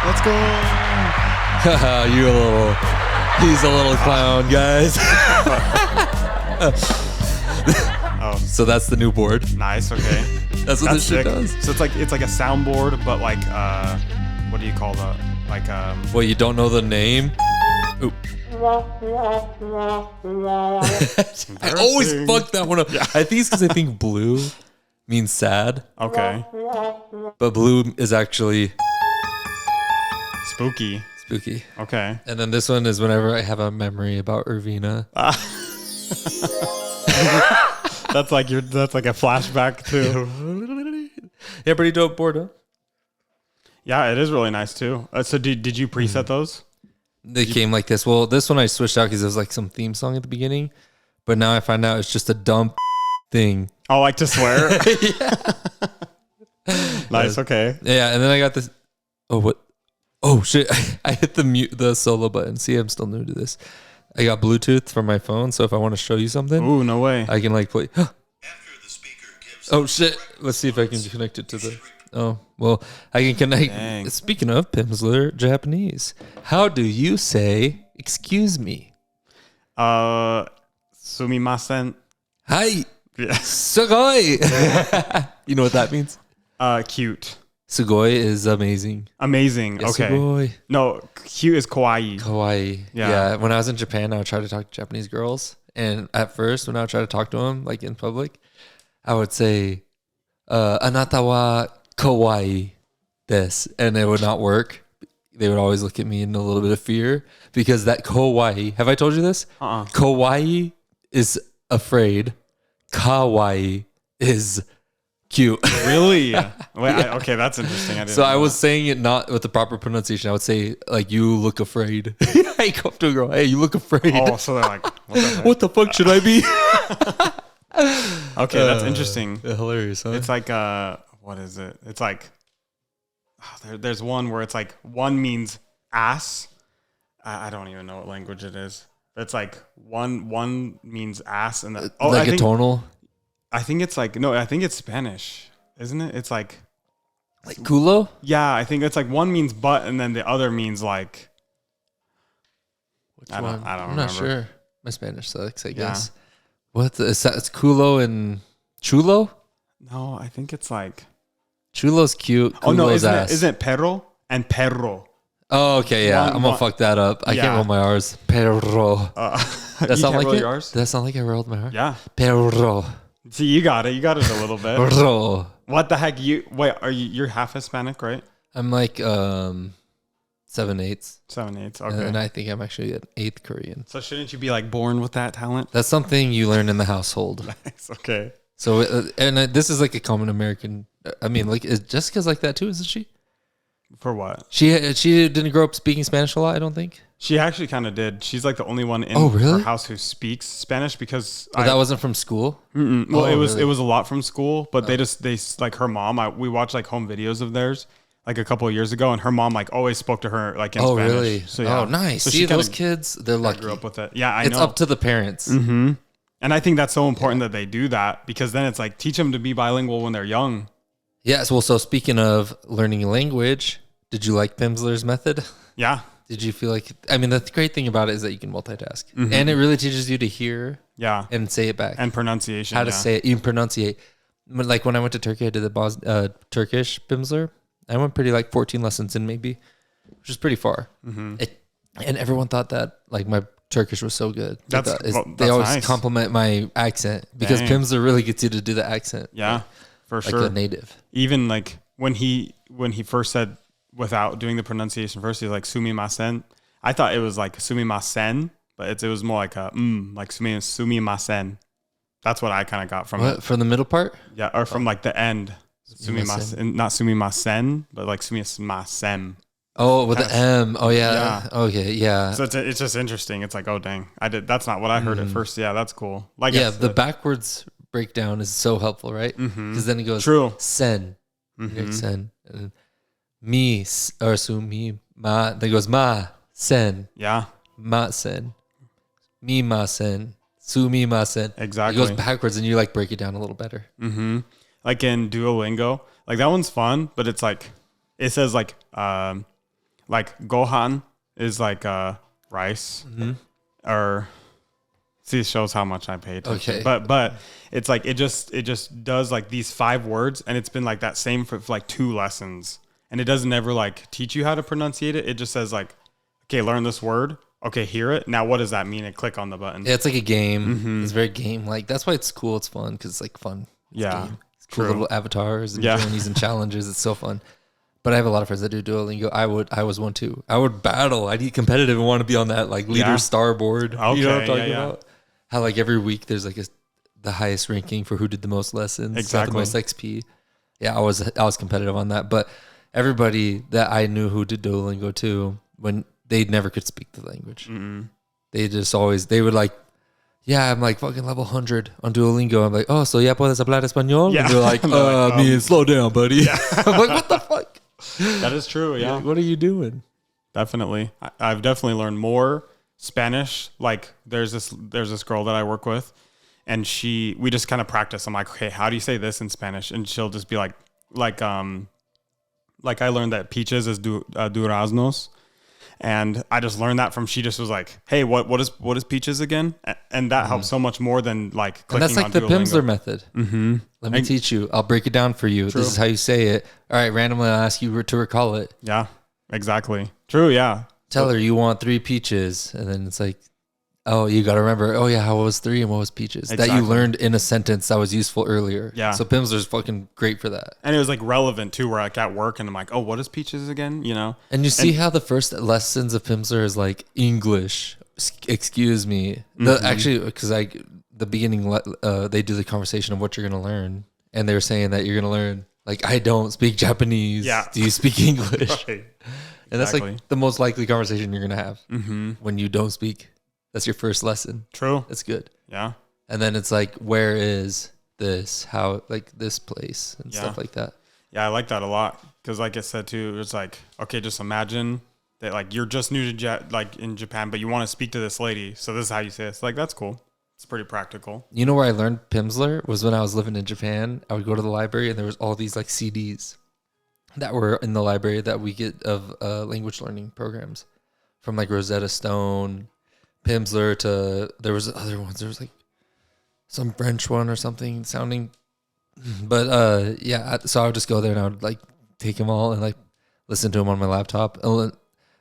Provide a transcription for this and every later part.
Let's go. He's a little clown, guys. So that's the new board. Nice. Okay. That's what this shit does. So it's like a soundboard, but like what do you call that? Like Well, you don't know the name. Oop. I always fuck that one up. Yeah. I think it's because I think blue means sad. Okay. But blue is actually spooky. Okay. And then this one is whenever I have a memory about Irvina. That's like a flashback too. Yeah, pretty dope board, huh? Yeah, it is really nice too. So did you preset those? They came like this. Well, this one I switched out because it was like some theme song at the beginning, but now I find out it's just a dumb thing. Oh, like to swear? Yeah. Nice. Okay. Yeah, and then I got this. Oh, what? Oh shit! I hit the solo button. See, I'm still new to this. I got Bluetooth from my phone, so if I want to show you something, ooh, no way, I can like play. Oh shit! Let's see if I can connect it to the. Oh well, I can connect. Dang. Speaking of Pimsleur Japanese, how do you say "excuse me"? Sumimasen. Hi. Yeah. Sugoi. You know what that means? Cute. Sugoi is amazing. Amazing. Yeah, okay. Sugoi. No, cute is kawaii. Kawaii. Yeah. When I was in Japan, I would try to talk to Japanese girls, and at first, when I would try to talk to them, like in public, I would say, "Anata wa kawaii desu," and it would not work. They would always look at me in a little bit of fear because that kawaii. Have I told you this? Kawaii is afraid. Kawaii is cute. Really? Wait, yeah. Okay, that's interesting. I was saying it not with the proper pronunciation. I would say like, "You look afraid." I go up to a girl, "Hey, you look afraid." Oh, so they're like, what the fuck should I be? Okay, that's interesting. Hilarious, huh? It's like what is it? It's like there's one where it's like one means ass. I don't even know what language it is. It's like one means ass, and like a tonal. I think it's like I think it's Spanish, isn't it? It's like culo. Yeah, I think it's like one means butt, and then the other means like. Which I don't I'm remember. not sure. My Spanish sucks, I guess. What is that? It's culo and chulo. No, I think it's like chulo's cute. Oh no, isn't it perro and perro? Oh, okay, yeah. I'm gonna fuck that up. I can't roll my R's. Perro. That sound like it? Does that sound like I rolled my R? Yeah. Perro. See, you got it. You got it a little bit. Perro. What the heck? You're half Hispanic, right? I'm like 7/8. 7/8. Okay. And I think I'm actually an 8th Korean. So shouldn't you be like born with that talent? That's something you learn in the household. Nice. Okay. So this is like a common American. I mean, like is Jessica's like that too, isn't she? For what? She didn't grow up speaking Spanish a lot, I don't think. She actually kind of did. She's like the only one in her house who speaks Spanish because that wasn't from school. Well, it was a lot from school, but they like her mom. We watched like home videos of theirs like a couple of years ago, and her mom like always spoke to her like in Spanish. Oh, really? So, yeah. Oh, nice. So see, those kids, they're lucky. Grew up with it. Yeah, I know. It's up to the parents. Mm-hmm. And I think that's so important that they do that because then it's like teach them to be bilingual when they're young. Yes. Well, so speaking of learning a language, did you like Pimsleur's method? Yeah. Did you feel like, I mean, the great thing about it is that you can multitask and it really teaches you to hear and say it back. And pronunciation. How to say it, even pronunciate. Like when I went to Turkey, I did the Turkish Pimsleur. I went pretty like 14 lessons in maybe, which is pretty far. Mm-hmm. And everyone thought that like my Turkish was so good. That's they always nice. Compliment my accent because Pimsleur really gets you to do the accent. Yeah, for sure. Like a native. Even like when he first said without doing the pronunciation first, he's like sumimasen. I thought it was like sumimasen, but it was more like like sumimasen. That's what I kind of got from it. From the middle part? Yeah, or from like the end. Sumimasen, not sumimasen, but like sumimasen. Oh, with the M. Oh yeah. Okay, yeah. So it's just interesting. It's like, oh dang, that's not what I heard at first. Yeah, that's cool. Like the backwards breakdown is so helpful, right? Because then it goes sen, sen, and me or sumi ma. Then it goes ma sen. Yeah. Ma sen, mi ma sen, sumi ma sen. Exactly. It goes backwards, and you like break it down a little better. Mm-hmm. Like in Duolingo, like that one's fun, but it's like it says like Like gohan is like rice, or see, it shows how much I pay attention. Okay. But it's like it just does like these 5 words, and it's been like that same for like 2 lessons, and it doesn't ever like teach you how to pronunciate it. It just says like, okay, learn this word. Okay, hear it. Now, what does that mean? And click on the button. Yeah, it's like a game. It's very game like. That's why it's cool. It's fun because it's like fun. It's Yeah, a game. It's cool little avatars and Yeah. journeys and challenges. It's so fun. But I have a lot of friends that do Duolingo. I was one too. I would battle. I'd get competitive and want to be on that like leader star board. Okay, you know what I'm talking yeah. about? How like every week there's like the highest ranking for who did the most lessons, Exactly. the most XP. Yeah, I was competitive on that. But everybody that I knew who did Duolingo too, when they never could speak the language, they just always they would like. Yeah, I'm like fucking level 100 on Duolingo. I'm like, oh, so ya puedes hablar español? Yeah. And they're like, me, slow down, buddy. Yeah. I'm like, what the fuck? That is true. Yeah, Like, what are you doing? definitely. I've definitely learned more Spanish. Like there's this girl that I work with, and we just kind of practice. I'm like, okay, how do you say this in Spanish? And she'll just be like I learned that peaches is duraznos. And I just learned that she just was like, hey, what is peaches again? And that helps so much more than like clicking And that's like on the Duolingo. Pimsleur method. Let me teach you. I'll break it down for you. True. This is how you say it. All right, randomly I'll ask you to recall it. Yeah, exactly. True. Yeah. Tell her you want 3 peaches. And then it's like, oh, you got to remember, oh yeah, how was 3 and what was peaches? That you Exactly. learned in a sentence that was useful earlier. Yeah. So Pimsleur's fucking great for that. And it was like relevant too, where like at work and I'm like, oh, what is peaches again? You know? And you see how the first lessons of Pimsleur is like English, excuse me. Actually, because the beginning, they do the conversation of what you're going to learn. And they were saying that you're going to learn, like, I don't speak Japanese. Yeah. Do you speak English? Right. And that's Exactly. like the most likely conversation you're going to have when you don't speak. That's your first lesson. True. That's good. Yeah. And then it's like, where is this? How, like this place and stuff like that. Yeah, I like that a lot because, like I said too, it's like, okay, just imagine that like you're just new to like in Japan, but you want to speak to this lady, so this is how you say it. It's like that's cool. It's pretty practical. You know where I learned Pimsleur was when I was living in Japan. I would go to the library and there was all these like CDs that were in the library that we get of language learning programs from like Rosetta Stone, Pimsleur to there was other ones. There was like some French one or something sounding, but yeah. So I would just go there and I would like take them all and like listen to them on my laptop. And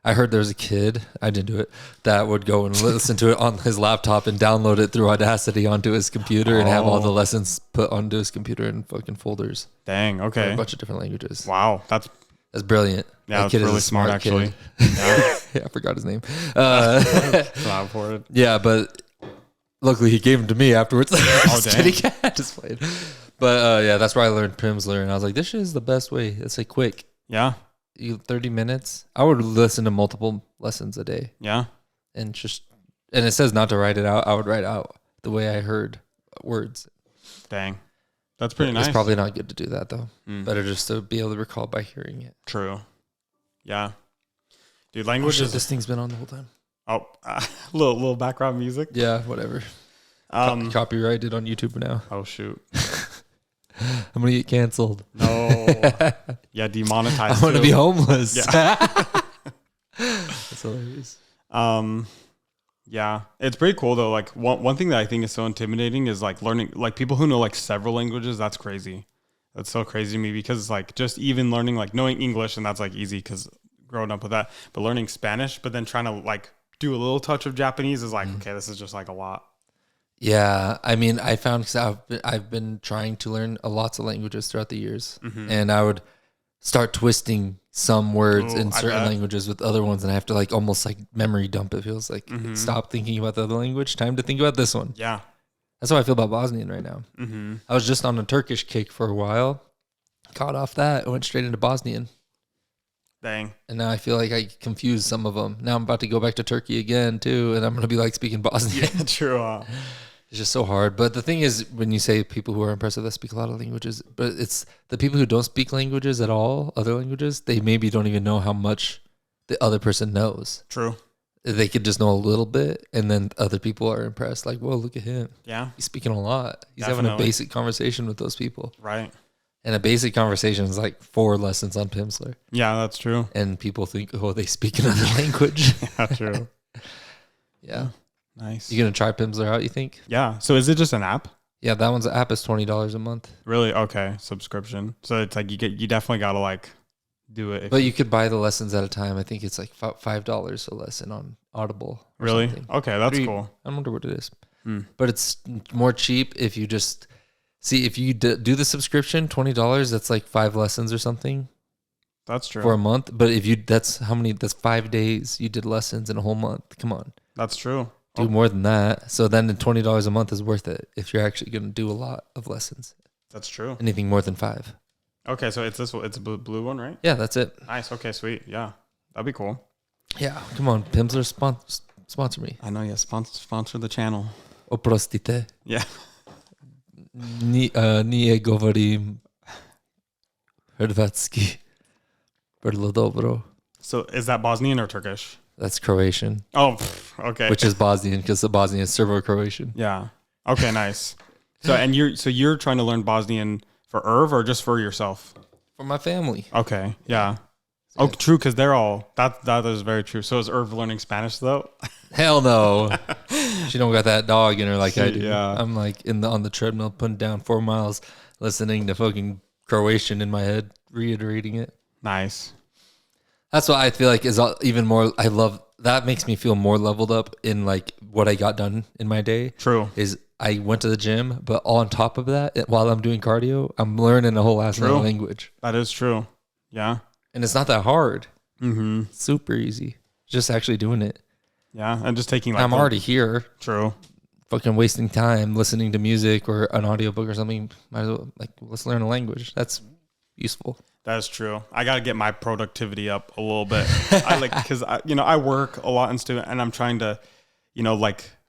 I heard there was a kid, I didn't do it, that would go and listen to it on his laptop and download it through Audacity onto his computer and have all the lessons put onto his computer in fucking folders. Dang. For Okay. a bunch of different languages. Wow. That's brilliant. yeah. That That's kid is really a smart, actually. kid. Yeah. Yeah, I forgot his name. Loud for it. Yeah, but luckily he gave them to me afterwards. Just dang. kidding. Just played. But yeah, that's where I learned Pimsleur, and I was like, this shit is the best way. It's like quick. Yeah. 30 minutes. I would listen to multiple lessons a day, Yeah. and it says not to write it out. I would write out the way I heard words. Dang. That's pretty nice. It's probably not good to do that though. Mm. Better just to be able to recall by hearing it. True. Yeah. Dude, Oh, language shit, is this thing's been on the whole time. little background music. Yeah, whatever. Copyrighted on YouTube now. Oh shoot. I'm gonna get canceled. No. Yeah, demonetized. I'm gonna too. be homeless. Yeah. That's hilarious. Yeah, it's pretty cool though. Like one thing that I think is so intimidating is like learning, like people who know like several languages. That's crazy. That's so crazy to me because like just even learning, like knowing English, and that's like easy because growing up with that, but learning Spanish, but then trying to like do a little touch of Japanese is like, okay, this is just like a lot. Yeah, I mean, I found because I've been trying to learn lots of languages throughout the years, and I would start twisting some words in certain languages with other ones, and I have to like almost like memory dump. It feels like stop thinking about the other language, time to think about this one. Yeah. That's how I feel about Bosnian right now. I was just on a Turkish kick for a while, caught off that, went straight into Bosnian. Dang. And now I feel like I confused some of them. Now I'm about to go back to Turkey again too, and I'm going to be like speaking Bosnian. Yeah, true. It's just so hard. But the thing is, when you say people who are impressive that speak a lot of languages, but it's the people who don't speak languages at all, other languages, they maybe don't even know how much the other person knows. True. They could just know a little bit, and then other people are impressed. Like, whoa, look at him. Yeah. He's speaking a lot. He's having a Definitely. basic conversation with those people. Right. And a basic conversation is like 4 lessons on Pimsleur. Yeah, that's true. And people think, oh, they speak another language. Yeah, true. Yeah. Nice. You going to try Pimsleur out, you think? Yeah. So is it just an app? Yeah, that one's app is $20 a month. Really? Okay. Subscription. So it's like you definitely got to like do it. But you could buy the lessons at a time. I think it's like $5 a lesson on Audible. Really? Something. Okay, that's cool. I wonder what it is. But it's more cheap if you just see if you do the subscription, $20. That's like 5 lessons or something. That's true for a month. But if you that's 5 days you did lessons in a whole month. Come on, That's true. do more than that. So then the $20 a month is worth it if you're actually going to do a lot of lessons. That's true. Anything more than 5. Okay, so it's this one. It's a blue one, right? Yeah, that's it. Nice. Okay, sweet. Yeah, that'd be cool. Yeah, come on, Pimsleur sponsor me. I know. Yeah, sponsor the channel. Oprostite. Yeah. Nie govorim Hrvatski. Vrlo dobro. So is that Bosnian or Turkish? That's Croatian. Oh, okay. Which is Bosnian because the Bosnian is Serbo-Croatian. Yeah. Okay, nice. So you're trying to learn Bosnian for Irv or just for yourself? For my family. Okay. Yeah. Oh, true. Because they're all that is very true. So is Irv learning Spanish though? Hell no. She don't got that dog in her like I do. Yeah. I'm like on the treadmill putting down 4 miles, listening to fucking Croatian in my head, reiterating it. Nice. That's what I feel like is even more. I love that. Makes me feel more leveled up in like what I got done in my day. True. Is I went to the gym, but on top of that, while I'm doing cardio, I'm learning a whole ass new language. That is true. Yeah. And it's not that hard. Mm-hmm. Super easy. Just actually doing it. Yeah, and just taking like I'm already here. True. Fucking wasting time listening to music or an audiobook or something. Might as well let's learn a language. That's useful. That is true. I got to get my productivity up a little bit. Because I work a lot and I'm trying to,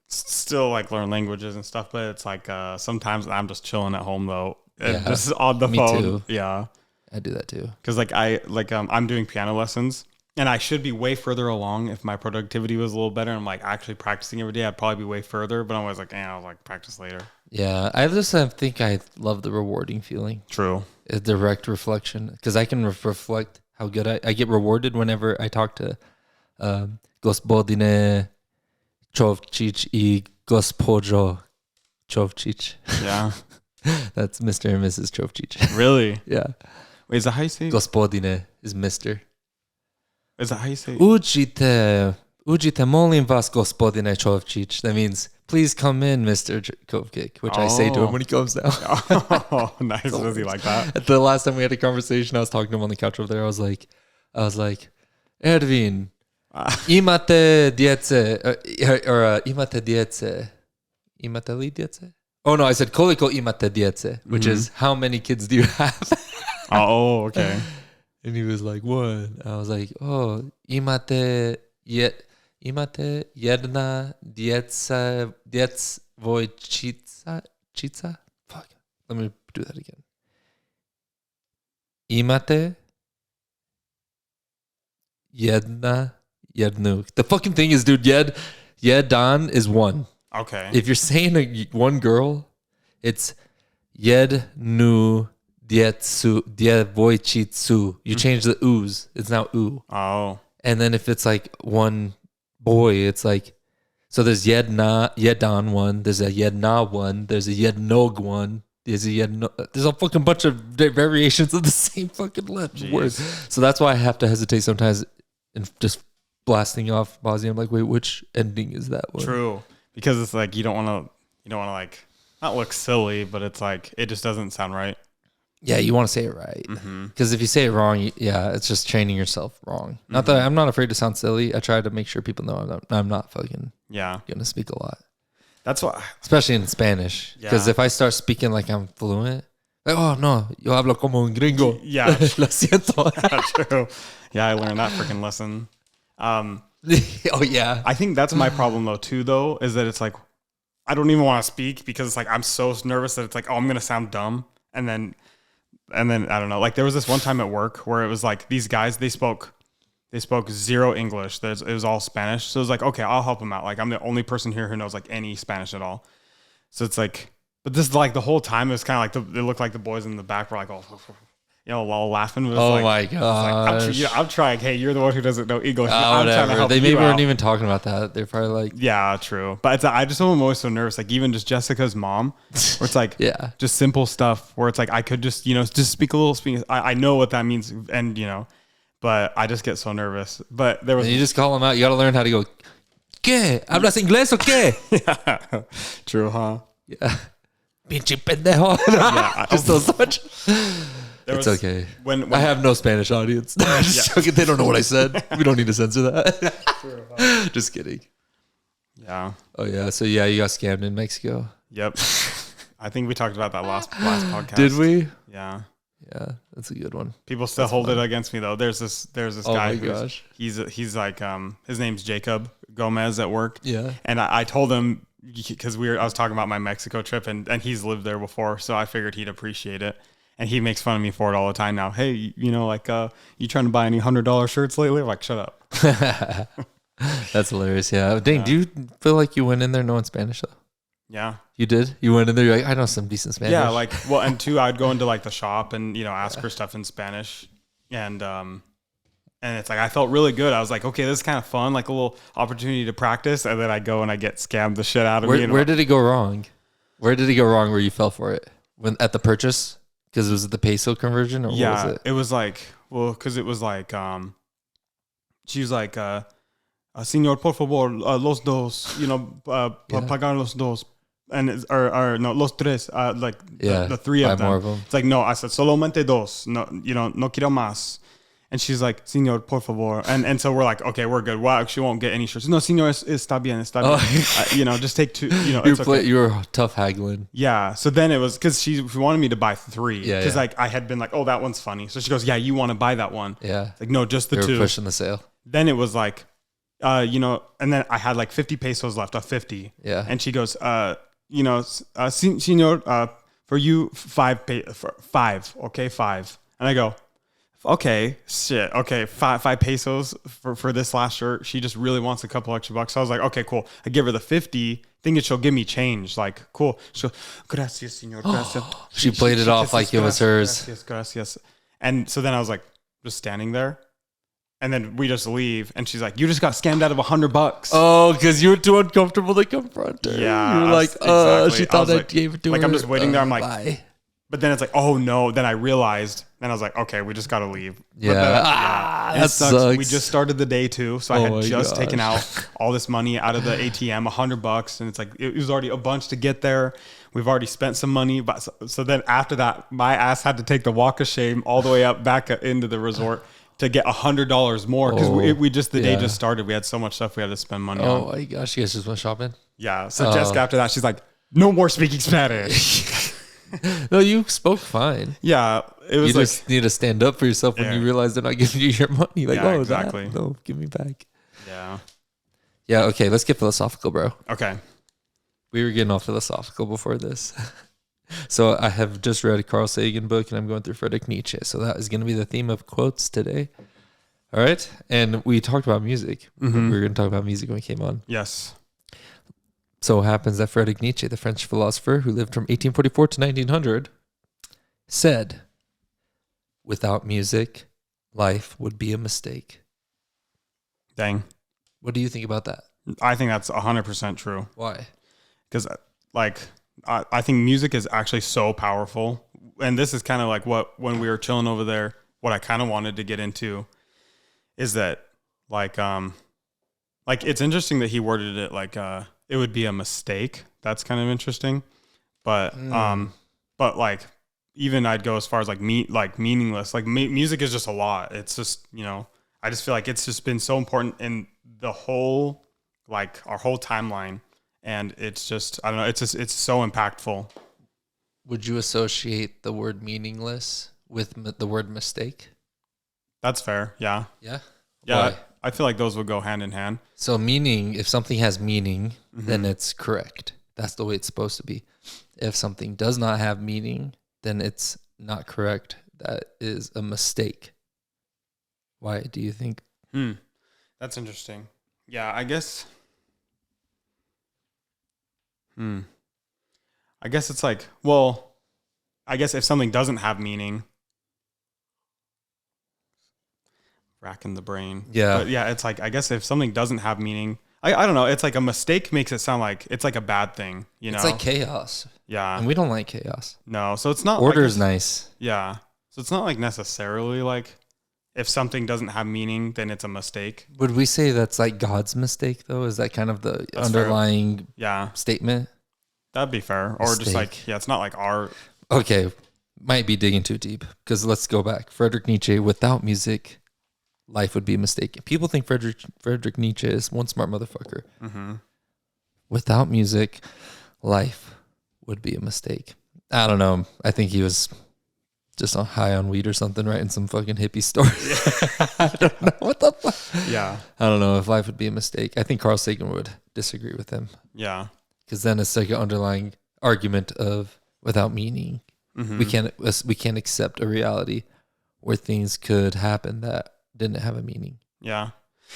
still like learn languages and stuff. But it's like sometimes I'm just chilling at home though, and just on the phone. Too. Yeah, I do that too. Because I'm doing piano lessons, and I should be way further along if my productivity was a little better. I'm like actually practicing every day. I'd probably be way further. But I'm always like, I'll like practice later. Yeah, I just think I love the rewarding feeling. True. A direct reflection because I can reflect how good I get rewarded whenever I talk to Gospodine Chovčić I Gospođo Chovčić. Yeah. That's Mr. and Mrs. Chovčić. Really? Yeah. Wait, is that how you say it? Gospodine is Mr. Is that how you say it? Uđite, molim vas, Gospodine Chovčić. That means, please come in, Mr. Chovčić, which I say to him when he comes down. Oh, nice. Does he like that? The last time we had a conversation, I was talking to him on the couch over there. I was like, Erwin, imate djece, or imate djece. Imate li djece? Oh no, I said koliko imate djece, which is how many kids do you have? Oh, okay. And he was like, 1. I was like, oh, imate jedna djevojčica? Fuck. Let me do that again. Imate jednu. The fucking thing is, dude, jedan is 1. Okay. If you're saying one girl, it's jednu djevojčicu. You change the oo's. It's now oo. Oh. And then if it's like one boy, it's like, so there's Yedan one, there's a Yedna one, there's a Yednog one, there's a fucking bunch of variations of the same fucking word. So that's why I have to hesitate sometimes and just blasting off Bosnian. I'm like, wait, which ending is that one? True. Because it's like, you don't want to like, not look silly, but it's like, it just doesn't sound right. Yeah, you want to say it right. Because if you say it wrong, it's just training yourself wrong. Not that I'm not afraid to sound silly. I try to make sure people know I'm not fucking going to speak a lot. That's why. Especially in Spanish. Because if I start speaking like I'm fluent, like, oh, no, yo hablo como un gringo. Yeah. Lo siento. True. Yeah, I learned that freaking lesson. Oh, yeah. I think that's my problem, though, is that it's like, I don't even want to speak because it's like, I'm so nervous that it's like, oh, I'm going to sound dumb. And then I don't know. Like there was this one time at work where it was like these guys, they spoke zero English. It was all Spanish. So it was like, okay, I'll help them out. Like I'm the only person here who knows like any Spanish at all. So it's like But this like the whole time it was kind of like it looked like the boys in the back were like all all laughing. It was Oh like, my like, gosh. I'm trying. Hey, you're the one who doesn't know English. I'm trying to Whatever. help They you maybe weren't out. even talking about that. They're probably like, Yeah, true. But I just am always so nervous. Like even just Jessica's mom, where it's like yeah. just simple stuff where it's like I could just just speak a little speak. I know what that means, and but I just get so nervous. But there was And you just call them out. You got to learn how to go, ¿Qué? ¿Hablas inglés o qué? yeah, true, huh? Yeah. Pinche pendejo. Yeah, Just so much. There It's was- okay. When I have no Spanish audience. Just joking. They don't know what I said. We don't need to censor that. Just kidding. yeah, Oh yeah. So yeah, you got scammed in Mexico. yep. I think we talked about that last podcast. Did we? Yeah. Yeah, that's a good one. People still hold it against me though. There's this Oh guy my who's gosh. he's like his name's Jacob Gomez at work. Yeah. And I told him because I was talking about my Mexico trip and he's lived there before, so I figured he'd appreciate it. And he makes fun of me for it all the time now. Hey, you trying to buy any $100 shirts lately? I'm like, shut up. That's hilarious. Yeah. Dang, do you feel like you went in there knowing Spanish though? Yeah. You did? You went in there, you're like, I know some decent Spanish. Yeah, like and two, I'd go into like the shop and ask for stuff in Spanish, and it's like I felt really good. I was like, okay, this is kind of fun, like a little opportunity to practice, and then I go and I get scammed the shit out of me. Where did it go wrong? Where did it go wrong where you fell for it? When at the purchase? Because was it the peso conversion or what was it? It was like, well, because it was like, she was like, Señor, por favor, los dos, pagar los dos. And or no, los tres, like the three of them. More of them. It's like, no, I said solamente dos, no, no quiero más. And she's like, Señor, por favor. And so we're like, okay, we're good. Well, she won't get any shirts. No, Señor, está bien, está bien. Just take two, it's okay. You were tough haggling. Yeah. So then it was because she wanted me to buy three. Yeah. Because like I had been like, oh, that one's funny. So she goes, yeah, you want to buy that one? Yeah. Like, no, just the They were two. pushing the sale. Then it was like, and then I had like 50 pesos left of 50. Yeah. And she goes, Señor, for you, five, okay, five. And I go, okay, shit, okay, five pesos for this last shirt. She just really wants a couple extra bucks. So I was like, okay, cool. I give her the 50, thinking she'll give me change. Like, cool. She'll, gracias, señor, gracias. She played it off like it was hers. Gracias. And so then I was like, just standing there. And then we just leave, and she's like, "You just got scammed out of $100." Oh, because you were too uncomfortable to confront her. Yeah, you were like, exactly. she thought I like, gave it to her. Like I'm just waiting there. I'm like, bye. But then it's like, oh no. Then I realized, and I was like, okay, we just gotta leave. Yeah, That sucks. We just started the day too, so I Oh had just my taken out all this money out of the ATM, $100, and it's like it was already a bunch to get there. We've already spent some money, but so then after that, my ass had to take the walk of shame all the way up back into the resort to get $100 more because we just the day just started. We had so much stuff we had to spend money on. Oh my gosh, you guys just went shopping? Yeah. So Jessica, after that, she's like, no more speaking Spanish. No, you spoke fine. Yeah. It was You like, just need to stand up for yourself when you realize they're not giving you your money. Like, Yeah, exactly. No, give me back. yeah. Yeah, okay, let's get philosophical, bro. Okay. We were getting all philosophical before this. So I have just read a Carl Sagan book, and I'm going through Friedrich Nietzsche. So that is going to be the theme of quotes today. All right. And we talked about music. Mm-hmm. We were going to talk about music when we came on. Yes. So it happens that Friedrich Nietzsche, the French philosopher who lived from 1844 to 1900, said, without music, life would be a mistake. Dang. What do you think about that? I think that's 100% true. Why? Because like I think music is actually so powerful, and this is kind of like when we were chilling over there, what I kind of wanted to get into is that like it's interesting that he worded it like it would be a mistake. That's kind of interesting, but like even I'd go as far as like meaningless. Like music is just a lot. It's just I just feel like it's just been so important in the whole like our whole timeline. And it's just, I don't know, it's so impactful. Would you associate the word meaningless with the word mistake? That's fair. Yeah. Yeah? Yeah. Why? I feel like those would go hand in hand. So meaning, if something has meaning, then it's correct. That's the way it's supposed to be. If something does not have meaning, then it's not correct. That is a mistake. Why do you think? That's interesting. Yeah, I guess. I guess it's like, well, I guess if something doesn't have meaning, racking the brain. Yeah. But yeah, it's like, I guess if something doesn't have meaning, I don't know. It's like a mistake makes it sound like it's like a bad thing, you know? It's like chaos. Yeah. And we don't like chaos. No. So it's not Order is like, nice. yeah. So it's not like necessarily like if something doesn't have meaning, then it's a mistake. Would we say that's like God's mistake though? Is that kind of the That's underlying statement? That'd be fair. Or just like, yeah, it's not like art. Okay. Might be digging too deep because let's go back. Friedrich Nietzsche, without music, life would be a mistake. People think Friedrich Nietzsche is one smart motherfucker. Mm-hmm. Without music, life would be a mistake. I don't know. I think he was just on high on weed or something, writing some fucking hippie story. I don't know what the fuck. Yeah. I don't know if life would be a mistake. I think Carl Sagan would disagree with him. Yeah. Because then it's like an underlying argument of without meaning, we can't accept a reality where things could happen that didn't have a meaning. Yeah.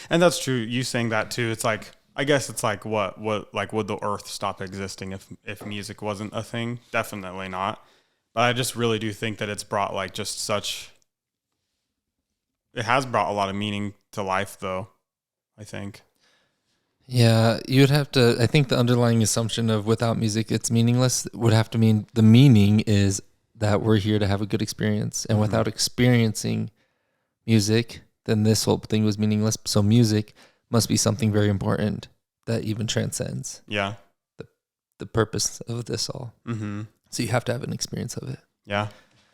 And that's true. You saying that too. It's like, I guess it's like what like would the earth stop existing if music wasn't a thing? Definitely not. But I just really do think that it's brought like just such, it has brought a lot of meaning to life though, I think. Yeah, you'd have to, I think the underlying assumption of without music, it's meaningless would have to mean the meaning is that we're here to have a good experience. And without experiencing music, then this whole thing was meaningless. So music must be something very important that even transcends the purpose of this all. Mm-hmm. So you have to have an experience of it. Yeah.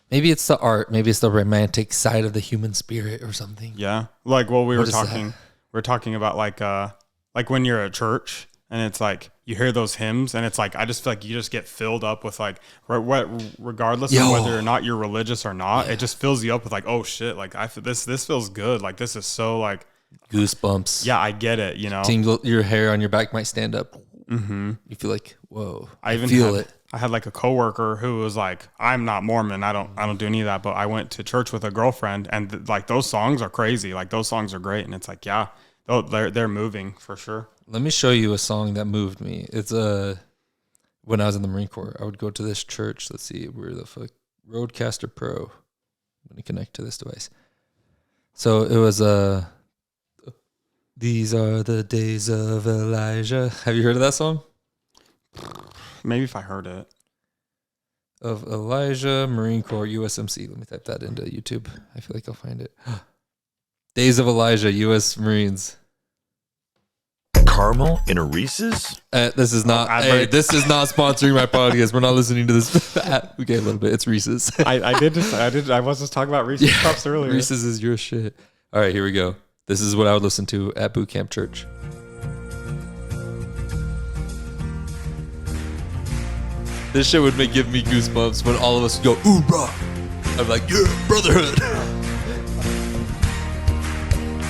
Maybe it's the art. Maybe it's the romantic side of the human spirit or something. Yeah. Like, well, we What were is talking about like when you're at church and it's like you hear those hymns and it's like I just feel like you just get filled up with like regardless of whether or not you're religious or not, it just fills you up with like, oh shit, like I feel this feels good, like this is so like goosebumps. Yeah, I get it, you know. Tingle, your hair on your back might stand up. Mm-hmm. You feel like, whoa. I had like a coworker who was like, I'm not Mormon, I don't do any of that, but I went to church with a girlfriend and like those songs are crazy, like those songs are great, and it's like, yeah. Oh, they're moving for sure. Let me show you a song that moved me. It's when I was in the Marine Corps, I would go to this church. Let's see, where the fuck? Roadcaster Pro. I'm gonna connect to this device. So it was These Are the Days of Elijah. Have you heard of that song? Maybe if I heard it. Of Elijah, Marine Corps, USMC. Let me type that into YouTube. I feel like I'll find it. Days of Elijah, U.S. Marines. Caramel in a Reese's? This is not. This is not sponsoring my podcast. We're not listening to this. Okay, a little bit. It's Reese's. I was just talking about Reese's Cups earlier. Reese's is your shit. All right, here we go. This is what I would listen to at boot camp church. This shit would give me goosebumps when all of us would go, ooh, bro. I'm like, yeah, brotherhood.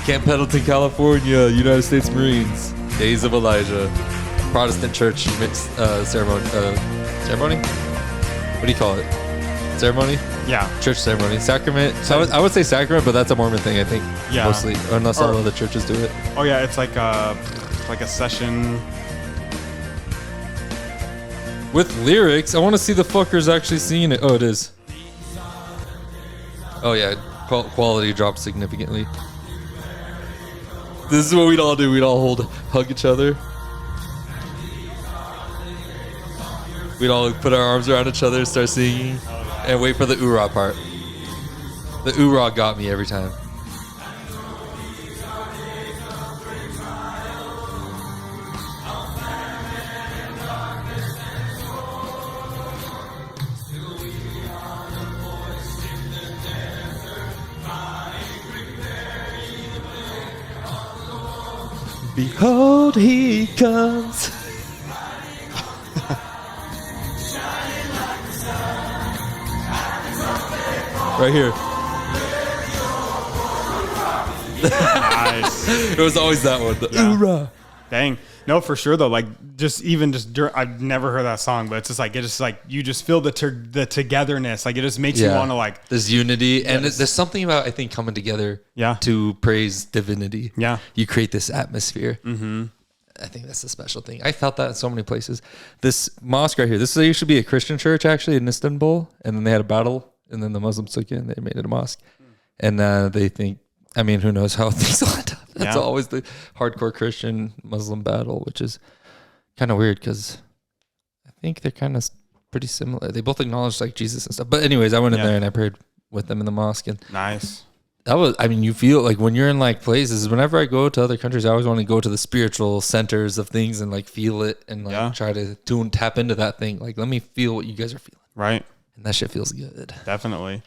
Camp Pendleton, California, United States Marines. Days of Elijah. Protestant church ceremony. Ceremony? What do you call it? Ceremony? Yeah. Church ceremony. Sacrament. So I would say sacrament, but that's a Mormon thing, I think. Yeah. Mostly. Unless all other churches do it. Oh, yeah. It's like a session. With lyrics. I want to see the fuckers actually singing it. Oh, it is. Oh, yeah. Quality dropped significantly. This is what we'd all do. We'd all hug each other. We'd all put our arms around each other, start singing, and wait for the oorah part. The oorah got me every time. Behold, he comes. Right here. Nice. It was always that one. The Yeah. oorah. Dang. No, for sure though. Like I've never heard that song, but it's just like you just feel the togetherness. Like it just makes you want to like. There's unity, and there's something about I think coming together. Yeah. To praise divinity. Yeah. You create this atmosphere. Mm-hmm. I think that's the special thing. I felt that in so many places. This mosque right here, this used to be a Christian church actually in Istanbul, and then they had a battle, and then the Muslims took it and they made it a mosque. And they think, I mean, who knows how things will end up. That's always the hardcore Christian Muslim battle, which is kind of weird because I think they're kind of pretty similar. They both acknowledge like Jesus and stuff. But anyways, I went in there and I prayed with them in the mosque. And nice. That was, I mean, you feel like when you're in like places, whenever I go to other countries, I always want to go to the spiritual centers of things and like feel it and like try to tap into that thing. Like, let me feel what you guys are feeling. Right. And that shit feels good. Definitely.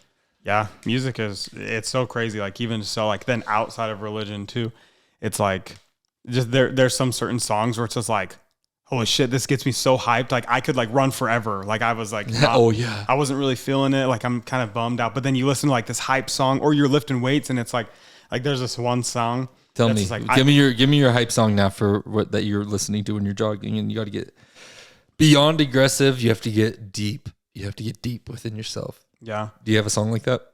Yeah. Music it's so crazy. Like even so like then outside of religion too, it's like just there's some certain songs where it's just like, holy shit, this gets me so hyped. Like I could like run forever. Like I was like, I wasn't really feeling it. Like I'm kind of bummed out. But then you listen to like this hype song or you're lifting weights and it's like there's this one song. Tell me, like, give me your hype song now for what that you're listening to when you're jogging, and you got to get beyond aggressive. You have to get deep. You have to get deep within yourself. Yeah. Do you have a song like that?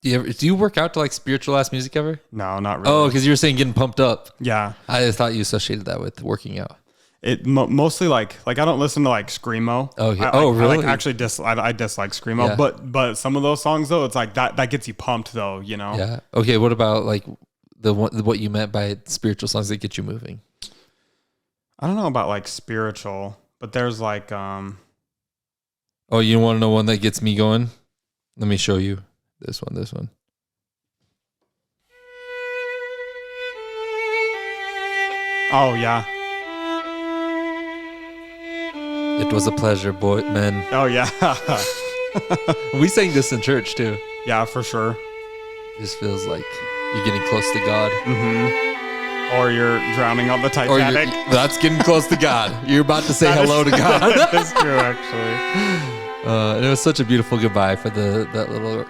Do you work out to like spiritual ass music ever? No, not really. Oh, because you were saying getting pumped up. Yeah. I just thought you associated that with working out. It mostly like I don't listen to like screamo. Okay. I Really? actually I dislike screamo. Yeah. But some of those songs though, it's like that gets you pumped though, you know. Yeah. Okay. What about like what you meant by spiritual songs that get you moving? I don't know about like spiritual, but there's like Oh, you want to know one that gets me going? Let me show you. This one. Oh, yeah. It was a pleasure, boy, man. Oh, yeah. We sang this in church, too. Yeah, for sure. This feels like you're getting close to God. Mm-hmm. Or you're drowning on the Titanic. That's getting close to God. You're about to say hello to God. That's true, actually. And it was such a beautiful goodbye for that little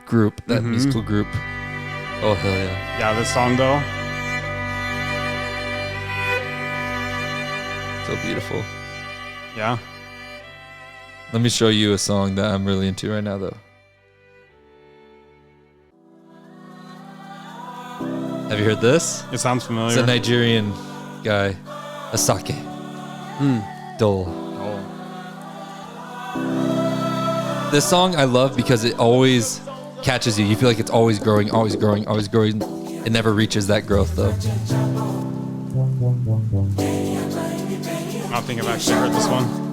group, that musical group. Oh, hell yeah. Yeah, this song, though. So beautiful. Yeah. Let me show you a song that I'm really into right now, though. Have you heard this? It sounds familiar. It's a Nigerian guy. Asake. Dole. This song I love because it always catches you. You feel like it's always growing, always growing, always growing. It never reaches that growth, though. I don't think I've actually heard this one.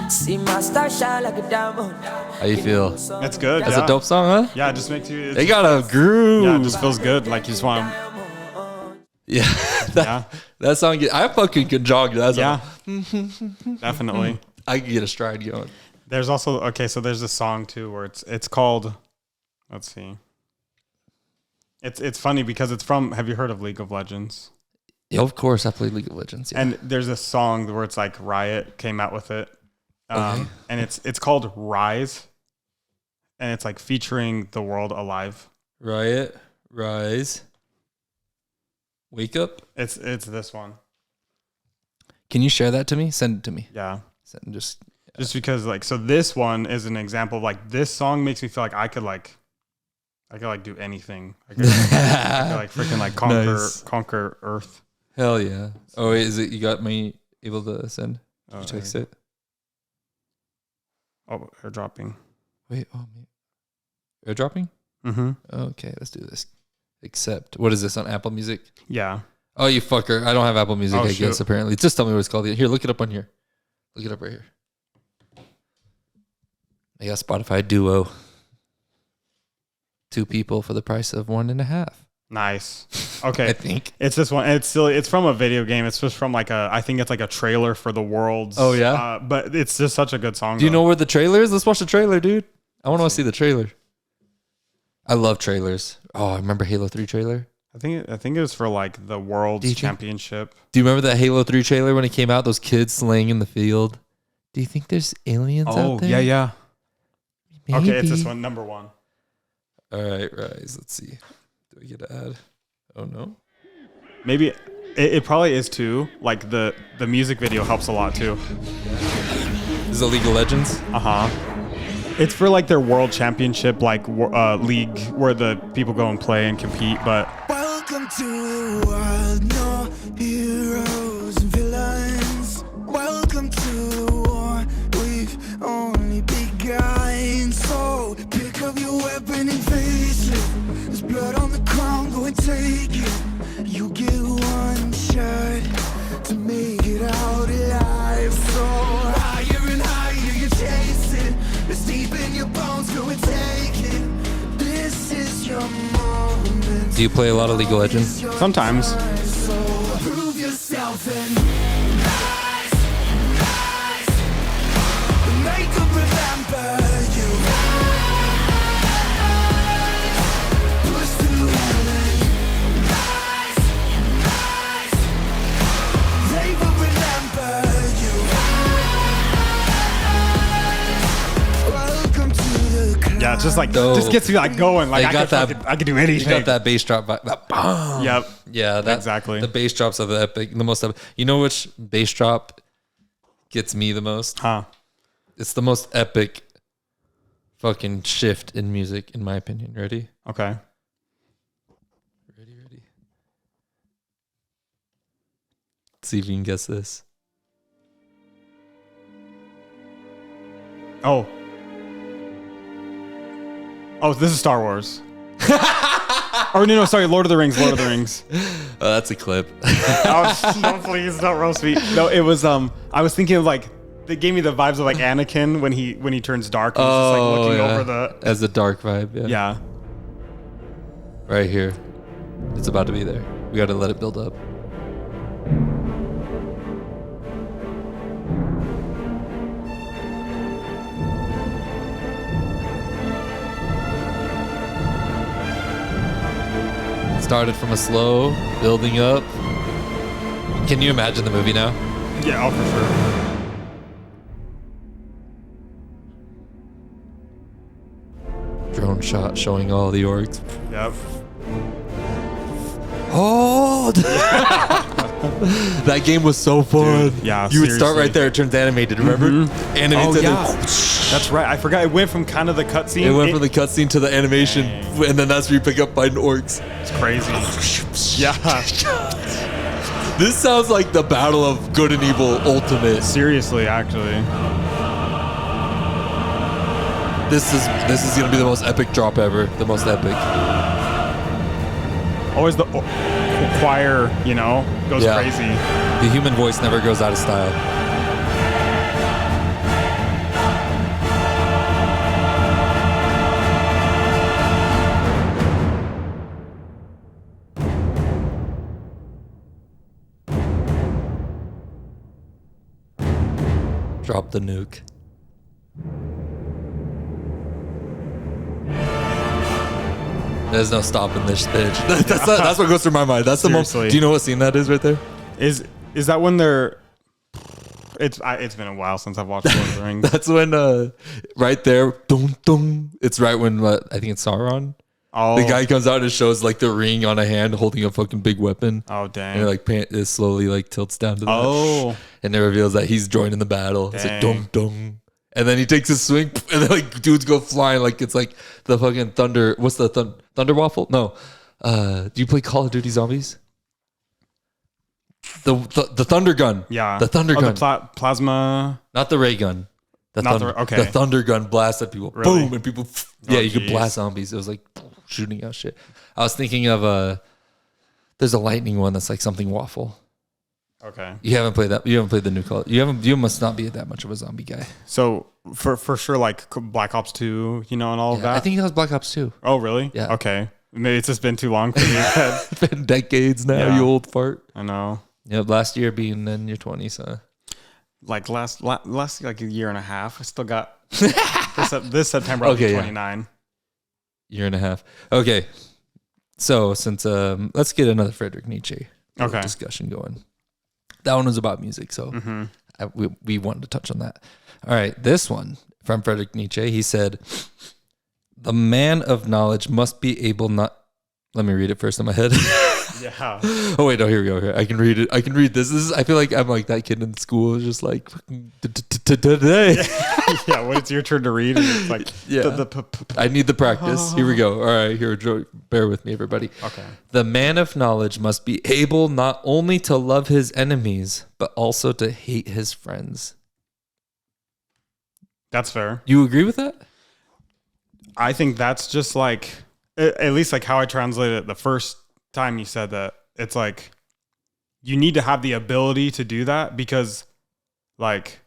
See my star shine like a diamond. How you feel? That's good. That's a dope song, huh? Yeah, it just makes you. They got a groove. Yeah, it just feels good. Like you just want to. Yeah. That song. I fucking can jog to that song. Yeah. Definitely. I can get a stride going. There's also so there's a song too where it's called. Let's see. It's funny because it's from. Have you heard of League of Legends? Yeah, of course I played League of Legends. Yeah. And there's a song where it's like Riot came out with it. And it's called Rise, and it's like featuring The World Alive. Riot, Rise, Wake Up. It's this one. Can you share that to me? Send it to me. Yeah. Just because like so this one is an example of like this song makes me feel like I could do anything. I could like freaking like conquer Earth. Hell yeah. Oh wait, is it you got me able to send? Did you text it? Oh, airdropping. Wait, airdropping? Mm-hmm. Okay, let's do this. Accept. What is this on Apple Music? Yeah. Oh, you fucker. I don't have Apple Music, I shoot. guess, apparently. Just tell me what it's called. Here, look it up on here. Look it up right here. I got Spotify Duo. 2 people for the price of 1.5. Nice. Okay. I think. It's this one. It's silly. It's from a video game. It's just from like I think it's like a trailer for the Worlds. Oh, yeah? But it's just such a good song. Do you know where the trailer is? Let's watch the trailer, dude. I want to see the trailer. I love trailers. Oh, I remember Halo 3 trailer. I think it was for like the World's Championship. Do you remember that Halo 3 trailer when it came out? Those kids slaying in the field. Do you think there's aliens out there? Yeah. Maybe. Okay, it's this one, number 1. All right, Rise. Let's see. Do we get an ad? Oh, no. Maybe it probably is too. Like the music video helps a lot too. Is it League of Legends? It's for like their World Championship like league where the people go and play and compete. But welcome to the world, no heroes and villains. Welcome to the war, we've only begun. So pick up your weapon and face it. There's blood on the ground, go and take it. You get one shot to make it out alive. So higher and higher you chase it. It's deep in your bones, go and take it. This is your moment. Do you play a lot of League of Legends? sometimes. So prove yourself and rise. Make them remember you. Push through heaven. They will remember you. Welcome to the club. Yeah, it's just like Dope. just gets me like going. Like They I got could, that- I could do You anything. got that bass drop. That bomb. Yep. Yeah, that, Exactly. The bass drops are the epic, the most epic. You know which bass drop gets me the most? Huh. It's the most epic fucking shift in music, in my opinion. Ready? Okay. Ready. Let's see if you can guess this. Oh, this is Star Wars. Or no, sorry, Lord of the Rings. Oh, that's a clip. Oh, no, please don't roast me. No, it was I was thinking of like they gave me the vibes of like Anakin when he turns dark and he's just like looking over the as a dark vibe. Yeah. yeah. Right here. It's about to be there. We got to let it build up. Started from a slow, building up. Can you imagine the movie now? Yeah, oh, for sure. Drone shot showing all the orcs. Yep. Hold! That game was so fun. Dude, yeah, You would start seriously. right there, it turns animated, remember? Animated. Oh, yeah. That's right. I forgot. It went from kind of the cutscene. It went from the cutscene to the animation, and then that's where you pick up fighting orcs. It's crazy. Yeah. This sounds like the battle of good and evil ultimate. Seriously, actually. This is gonna be the most epic drop ever. The most epic. Always the choir, goes Yeah. crazy. The human voice never goes out of style. Drop the nuke. There's no stopping this bitch. That's what goes through my mind. That's the most. Seriously. Do you know what scene that is right there? Is that when they're? It's been a while since I've watched Lord of the Rings. That's when right there, dum dum. It's right when I think it's Sauron. Oh, The guy comes out and shows like the ring on a hand holding a fucking big weapon. Oh And dang. it like it slowly like tilts down to that. Oh. And it reveals that he's joining the battle. It's like Dang. dum dum. And then he takes his swing and then like dudes go flying like it's like the fucking thunder. What's the thunder waffle? No. Do you play Call of Duty Zombies? The thunder gun. Yeah. The thunder gun. The plasma. Not the ray gun. Okay. The thunder gun blast at people. Really? Boom. And people. Yeah, Oh, you could geez. blast zombies. It was like shooting out shit. I was thinking of there's a lightning one that's like something waffle. Okay. You haven't played that. You haven't played the new Call. You must not be that much of a zombie guy. So for sure, like Black Ops 2, and all of Yeah, that. I think that was Black Ops 2. Oh, really? Yeah. Okay. Maybe it's just been too long for me. It's been decades now, Yeah. you old fart. I know. Yeah, last year being in your 20s, huh? Like last like a year and a half. I still got this September. I'll be 29. Year and a half. Okay. So since let's get another Friedrich Nietzsche discussion going. That one was about music, so we wanted to touch on that. All right, this one from Friedrich Nietzsche. He said, "The man of knowledge must be able not." Let me read it first in my head. Yeah. Oh wait, no, here we go. Here. I can read it. I can read this. This is. I feel like I'm like that kid in school, just like today. Yeah, when it's your turn to read, and it's like I need the practice. Here we go. All right, here, Joe. Bear with me, everybody. Okay. The man of knowledge must be able not only to love his enemies, but also to hate his friends. That's fair. You agree with that? I think that's just like, at least like how I translated it the first time you said that. It's like, you need to have the ability to do that because, like,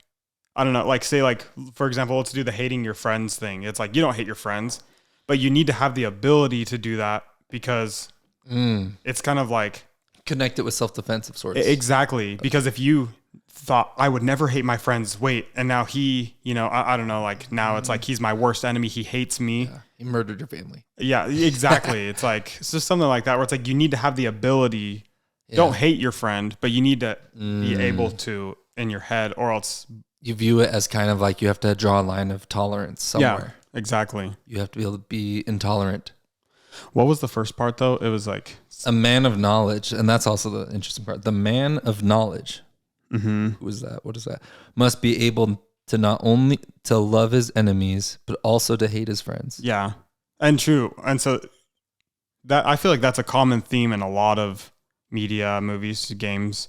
I don't know, like say like, for example, let's do the hating your friends thing. It's like, you don't hate your friends, but you need to have the ability to do that because it's kind of like. Connect it with self-defense of sorts. Exactly. Because if you thought I would never hate my friends, and now he, I don't know, like now it's like he's my worst enemy. He hates me. Yeah, he murdered your family. Yeah, exactly. It's like, it's just something like that where it's like, you need to have the ability. Yeah. Don't hate your friend, but you need to be able to in your head, or else you view it as kind of like you have to draw a line of tolerance somewhere. Yeah, exactly. You have to be able to be intolerant. What was the first part though? It was like a man of knowledge, and that's also the interesting part. The man of knowledge. Who is that? What is that? Must be able to not only to love his enemies, but also to hate his friends. Yeah, and true. And so that, I feel like that's a common theme in a lot of media, movies, games,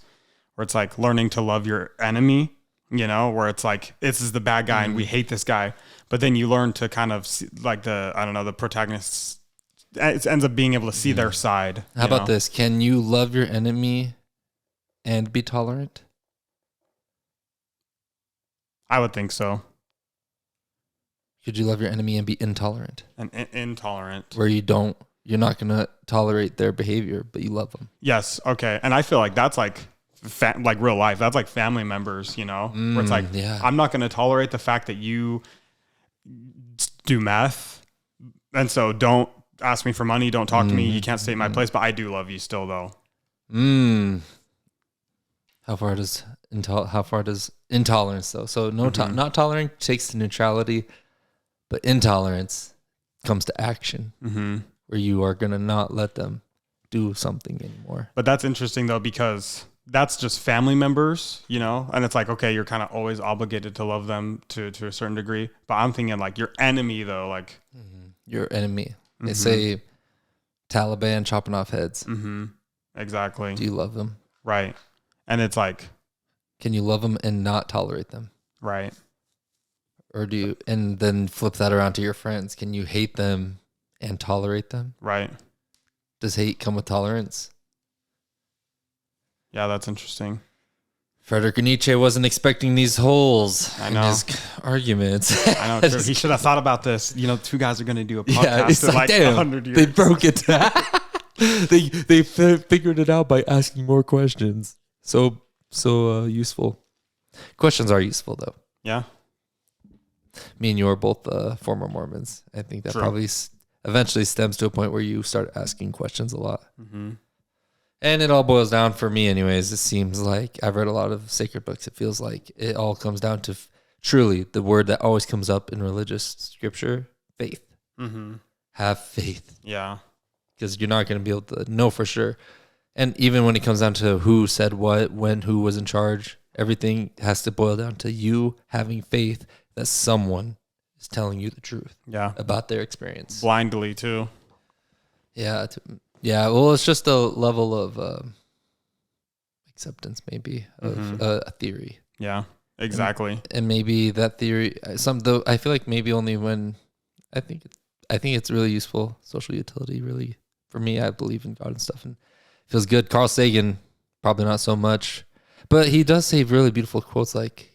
where it's like learning to love your enemy. Where it's like, this is the bad guy and we hate this guy, but then you learn to kind of see, like the protagonists. It ends up being able to see their side. How about this? Can you love your enemy and be tolerant? I would think so. Could you love your enemy and be intolerant? And intolerant. Where you're not going to tolerate their behavior, but you love them. Yes. Okay. And I feel like that's like, like real life. That's like family members, where it's like, I'm not going to tolerate the fact that you do meth. And so don't ask me for money. Don't talk to me. You can't stay in my place, but I do love you still though. How far does intolerance though? So not tolerant takes to neutrality, but intolerance comes to action, where you are going to not let them do something anymore. But that's interesting though, because that's just family members, and it's like, okay, you're kind of always obligated to love them to a certain degree. But I'm thinking like your enemy though, like your enemy. They say Taliban chopping off heads. Exactly. Do you love them? Right. And it's like, can you love them and not tolerate them? Right. Or do you, and then flip that around to your friends? Can you hate them and tolerate them? Right. Does hate come with tolerance? Yeah, that's interesting. Friedrich Nietzsche wasn't expecting these holes in his arguments. I know. He should have thought about this. Two guys are going to do a podcast in like 100 years. They broke it down. they figured it out by asking more questions. So useful. Questions are useful though. Yeah. Me and you are both former Mormons. I think that probably eventually stems to a point where you start asking questions a lot. And it all boils down, for me anyways, it seems like I've read a lot of sacred books. It feels like it all comes down to truly the word that always comes up in religious scripture, faith. Have faith. Yeah. Because you're not going to be able to know for sure. And even when it comes down to who said what, when, who was in charge, everything has to boil down to you having faith that someone is telling you the truth about their experience. Blindly too. Yeah. Well, it's just a level of acceptance maybe of a theory. Yeah, exactly. And maybe that theory, though I feel like maybe only when I think it's really useful, social utility really, for me, I believe in God and stuff and it feels good. Carl Sagan, probably not so much, but he does say really beautiful quotes like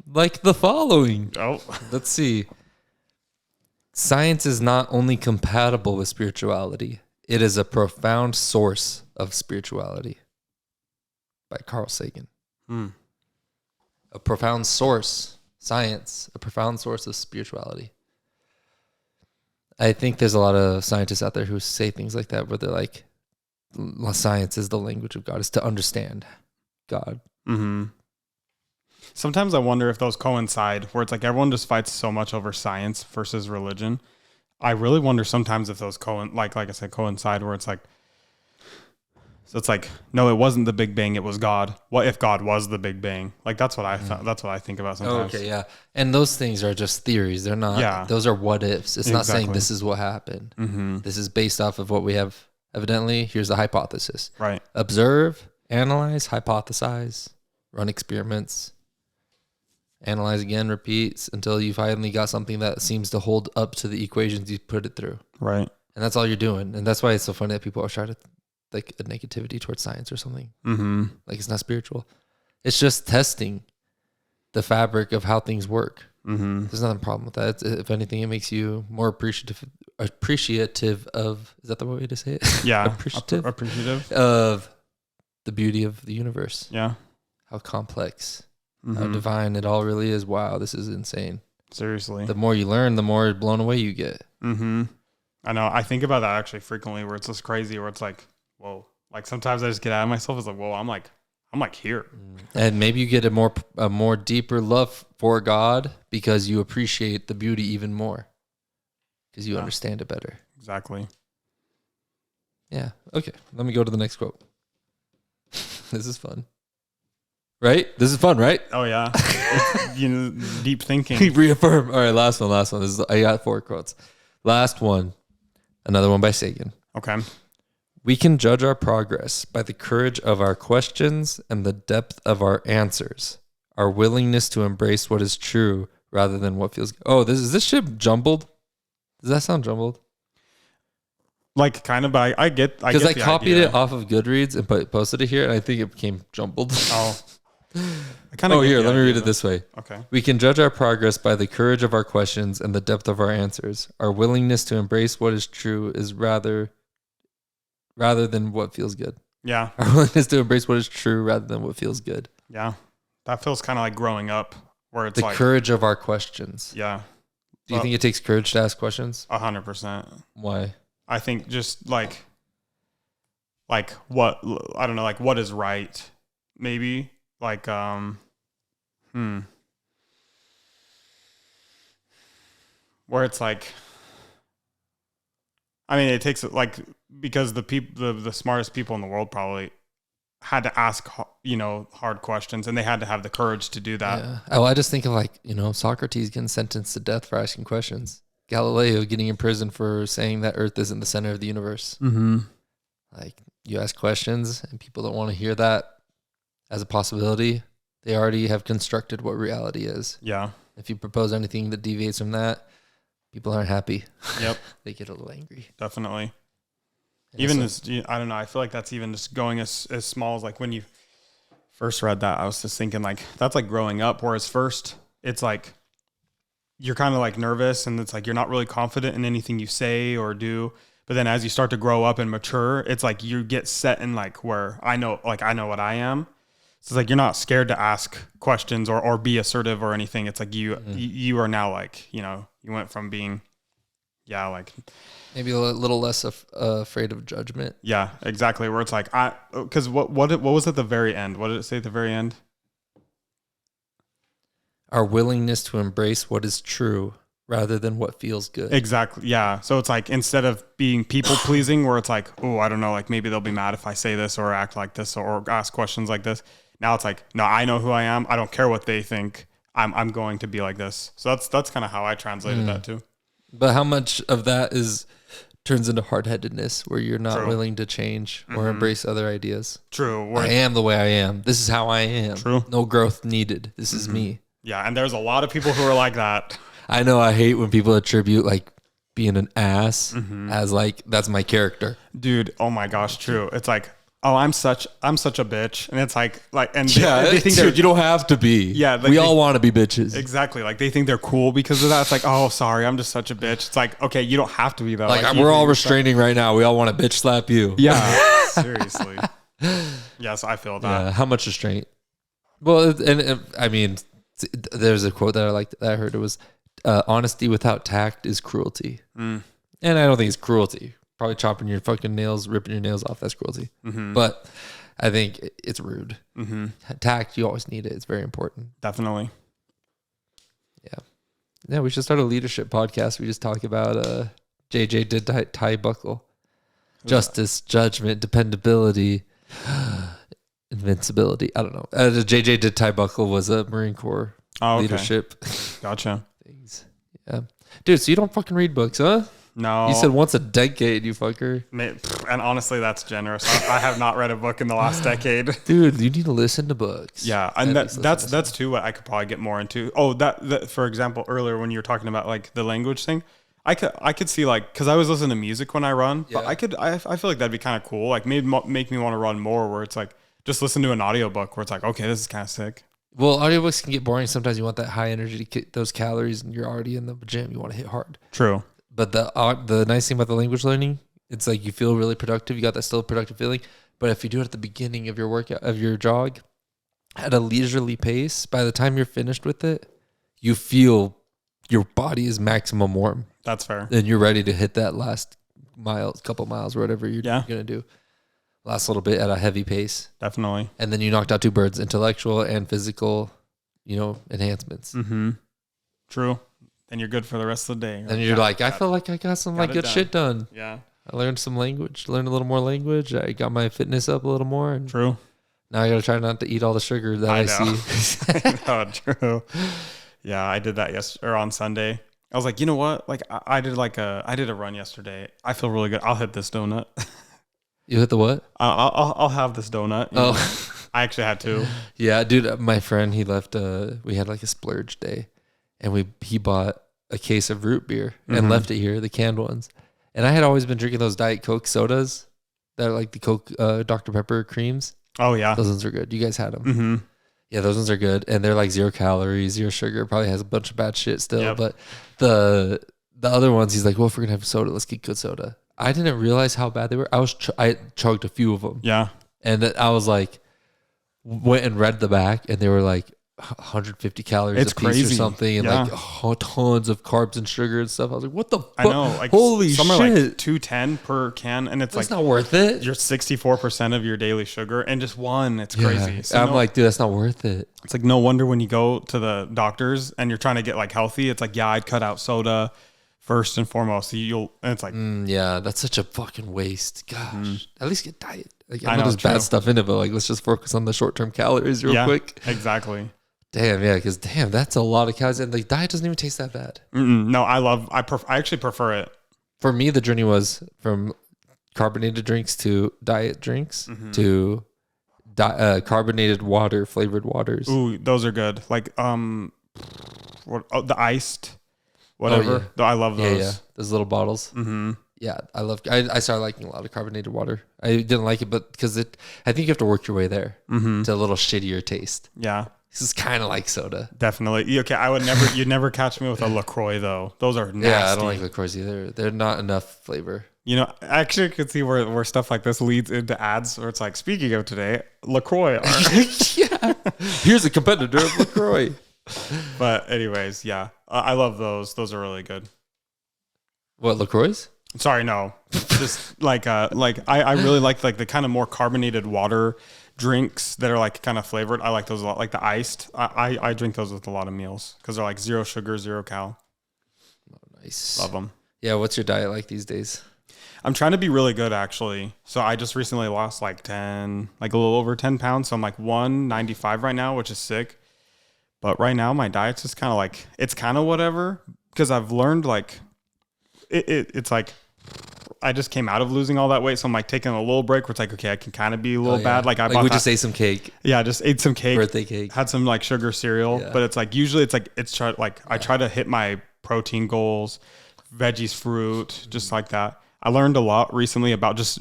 the following. Oh, let's see. Science is not only compatible with spirituality, it is a profound source of spirituality. By Carl Sagan. A profound source, science, a profound source of spirituality. I think there's a lot of scientists out there who say things like that, where they're like, science is the language of God, is to understand God. Mm-hmm. Sometimes I wonder if those coincide, where it's like everyone just fights so much over science versus religion. I really wonder sometimes if those like I said, coincide, where it's like, so it's like, no, it wasn't the Big Bang, it was God. What if God was the Big Bang? Like that's what that's what I think about sometimes. Okay, yeah. And those things are just theories. They're not, those are what ifs. It's not saying this is what happened. Mm-hmm. This is based off of what we have. Evidently, here's the hypothesis. Right. Observe, analyze, hypothesize, run experiments, analyze again, repeat until you finally got something that seems to hold up to the equations you put it through. Right. And that's all you're doing. And that's why it's so funny that people are trying to like a negativity towards science or something. Mm-hmm. Like it's not spiritual. It's just testing the fabric of how things work. Mm-hmm. There's nothing problem with that. If anything, it makes you more appreciative of, is that the way to say it? Yeah. appreciative of the beauty of the universe. Yeah. How complex, how divine it all really is. Wow, this is insane. Seriously. The more you learn, the more blown away you get. Mm-hmm. I know. I think about that actually frequently, where it's just crazy, where it's like, whoa. Like sometimes I just get out of myself. It's like, whoa, I'm like here. And maybe you get a more deeper love for God because you appreciate the beauty even more because you understand it better. Exactly. Yeah. Okay. Let me go to the next quote. This is fun. Right? This is fun, right? Oh yeah. Deep thinking. Reaffirm. All right. Last one. I got 4 quotes. Last one. Another one by Sagan. Okay. We can judge our progress by the courage of our questions and the depth of our answers, our willingness to embrace what is true rather than what feels. Oh, is this shit jumbled? Does that sound jumbled? Like kind of, but I get because I copied it off of Goodreads and posted it here, and I think it became jumbled. Oh, let me read it this way. Okay. We can judge our progress by the courage of our questions and the depth of our answers. Our willingness to embrace what is true is rather than what feels good. Yeah. Our willingness to embrace what is true rather than what feels good. Yeah. That feels kind of like growing up, where it's the courage of our questions. Yeah. Do you think it takes courage to ask questions? 100%. Why? I think just like what, I don't know, like what is right, maybe like, where it's like, I mean, it takes like, because the smartest people in the world probably had to ask, hard questions, and they had to have the courage to do that. Yeah. Oh, I just think of like, Socrates getting sentenced to death for asking questions. Galileo getting in prison for saying that Earth isn't the center of the universe. Mm-hmm. Like, you ask questions and people don't want to hear that as a possibility. They already have constructed what reality is. Yeah. If you propose anything that deviates from that, people aren't happy. Yep. They get a little angry. Definitely. Even as, I don't know, I feel like that's even just going as small as like when you first read that, I was just thinking like, that's like growing up, whereas first it's like, you're kind of like nervous, and it's like you're not really confident in anything you say or do. But then as you start to grow up and mature, it's like you get set in like where I know what I am. So it's like you're not scared to ask questions or be assertive or anything. It's like you are now like, you went from being, like maybe a little less afraid of judgment. Yeah, exactly. Where it's like, because what was at the very end? What did it say at the very end? Our willingness to embrace what is true rather than what feels good. Exactly. Yeah. So it's like, instead of being people pleasing, where it's like, oh, I don't know, like maybe they'll be mad if I say this or act like this or ask questions like this. Now it's like, no, I know who I am. I don't care what they think. I'm going to be like this. So that's kind of how I translated that too. But how much of that turns into hard-headedness, where you're not willing to change or embrace other ideas? True. I am the way I am. This is how I am. True. No growth needed. This is me. Yeah, and there's a lot of people who are like that. I know. I hate when people attribute like being an ass as like, that's my character. Dude, oh my gosh, true. It's like, oh, I'm such a bitch. And it's like, and they think dude, you don't have to be. Yeah. Like we all want to be bitches. Exactly. Like they think they're cool because of that. It's like, oh, sorry, I'm just such a bitch. It's like, okay, you don't have to be though. Like we're all restraining right now. We all want to bitch slap you. Yeah. Seriously. Yes, I feel that. Yeah. How much restraint? Well, and I mean, there's a quote that I liked that I heard. It was, honesty without tact is cruelty. And I don't think it's cruelty. Probably chopping your fucking nails, ripping your nails off. That's cruelty. But I think it's rude. Tact, you always need it. It's very important. Definitely. Yeah, we should start a leadership podcast. We just talk about JJ did tie buckle. Justice, judgment, dependability, invincibility. I don't know. JJ did tie buckle was a Marine Corps leadership. Gotcha. Things. Yeah. Dude, so you don't fucking read books, huh? No. You said once a decade, you fucker. And honestly, that's generous. I have not read a book in the last decade. Dude, you need to listen to books. Yeah, and that's too what I could probably get more into. Oh, that for example, earlier when you were talking about like the language thing, I could see like, because I was listening to music when I run, but I feel like that'd be kind of cool. Like make me want to run more, where it's like just listen to an audiobook where it's like, okay, this is kind of sick. Well, audiobooks can get boring. Sometimes you want that high energy to get those calories, and you're already in the gym. You want to hit hard. True. But the nice thing about the language learning, it's like you feel really productive. You got that still productive feeling. But if you do it at the beginning of your workout, of your jog, at a leisurely pace, by the time you're finished with it, you feel your body is maximum warm. That's fair. And you're ready to hit that last couple miles, or whatever you're going to do. Last little bit at a heavy pace. Definitely. And then you knocked out two birds, intellectual and physical, enhancements. True. And you're good for the rest of the day. And you're like, I feel like I got some good shit done. Yeah. I learned some language, learned a little more language. I got my fitness up a little more. And true. Now I got to try not to eat all the sugar that I see. I know, true. Yeah, I did that on Sunday. I was like, you know what? Like I did a run yesterday. I feel really good. I'll hit this donut. You hit the what? I'll have this donut. I actually had to. Yeah, dude. My friend, he left. We had like a splurge day, and he bought a case of root beer and left it here, the canned ones. And I had always been drinking those Diet Coke sodas that are like the Coke Dr. Pepper creams. Oh yeah, those ones are good. You guys had them. Yeah, those ones are good, and they're like 0 calories, 0 sugar. Probably has a bunch of bad shit still, but the other ones, he's like, well, if we're gonna have soda, let's get good soda. I didn't realize how bad they were. I chugged a few of them. Yeah, and I was like, went and read the back, and they were like 150 calories a piece or something, and like tons of carbs and sugar and stuff. I was like, what the fuck? I know, like holy shit. Some are like 210 per can, and it's not worth it. You're 64% of your daily sugar, and just one. It's crazy. So I'm like, dude, that's not worth it. It's like no wonder when you go to the doctors and you're trying to get like healthy, it's like, yeah, I'd cut out soda first and foremost. And it's like, yeah, that's such a fucking waste. Gosh, at least get diet. Like, I know there's bad stuff in it, but like, let's just focus on the short-term calories real quick. Exactly. Damn, yeah, because that's a lot of calories, and the diet doesn't even taste that bad. No, I actually prefer it. For me, the journey was from carbonated drinks to diet drinks to carbonated water, flavored waters. Ooh, those are good. Like the iced, whatever. Oh, yeah. I love those. Yeah, those little bottles. Yeah, I started liking a lot of carbonated water. I didn't like it, but because I think you have to work your way there to a little shittier taste. Yeah. This is kind of like soda. Definitely. Okay, you'd never catch me with a LaCroix though. Those are nasty. Yeah, I don't like LaCroix either. They're not enough flavor. I actually could see where stuff like this leads into ads where it's like, speaking of today, LaCroix. Yeah. Here's a competitor of LaCroix. But anyways, yeah. I love those. Those are really good. What, LaCroix? Sorry, no. Just like I really like the kind of more carbonated water drinks that are like kind of flavored. I like those a lot. Like the iced. I drink those with a lot of meals because they're like 0 sugar, 0 cal. Oh, nice. Love them. Yeah. What's your diet like these days? I'm trying to be really good actually. So I just recently lost like a little over 10 pounds. So I'm like 195 right now, which is sick. But right now my diet's just kind of like, it's kind of whatever because I've learned like it's like, I just came out of losing all that weight, so I'm like taking a little break where it's like, okay, I can kind of be a little bad. Like we just ate some cake. Yeah, I just ate some cake. Birthday cake. Had some like sugar cereal, but it's like usually I try to hit my protein goals, veggies, fruit, just like that. I learned a lot recently about just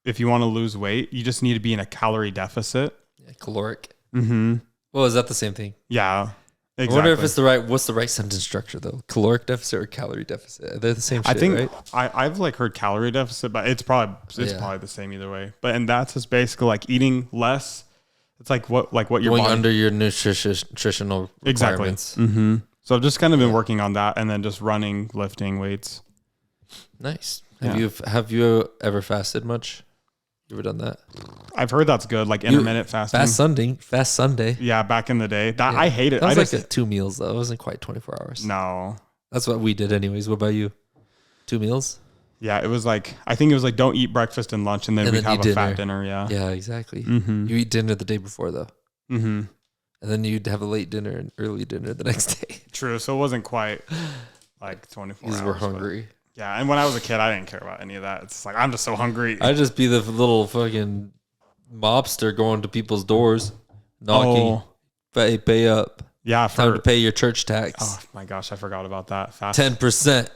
if you want to lose weight, you just need to be in a calorie deficit. Yeah, caloric. Mm-hmm. Well, is that the same thing? Yeah. Exactly. I wonder if it's what's the right sentence structure though? Caloric deficit or calorie deficit? They're the same shit, I think right? I've like heard calorie deficit, but it's probably the same either way. But and that's just basically like eating less. It's like what your going body, under your nutritional requirements. Exactly. Mm-hmm. So I've just kind of been working on that, and then just running, lifting weights. Nice. Yeah. Have you ever fasted much? You ever done that? I've heard that's good, like intermittent fasting. Fast Sunday. Yeah, back in the day. I hate it. That was I just 2 meals though. It wasn't quite 24 hours. No. That's what we did anyways. What about you? 2 meals? Yeah, it was like I think it was like don't eat breakfast and lunch, and then we'd have a fat dinner. Yeah. Yeah, exactly. Mm-hmm. You eat dinner the day before though. Mm-hmm. And then you'd have a late dinner and early dinner the next day. True. So it wasn't quite like 24 hours. Because we're hungry. Yeah, and when I was a kid, I didn't care about any of that. It's like I'm just so hungry. I'd just be the little fucking mobster going to people's doors, knocking. Pay up. Yeah, time to pay your church tax. Oh my gosh, I forgot about that. 10%.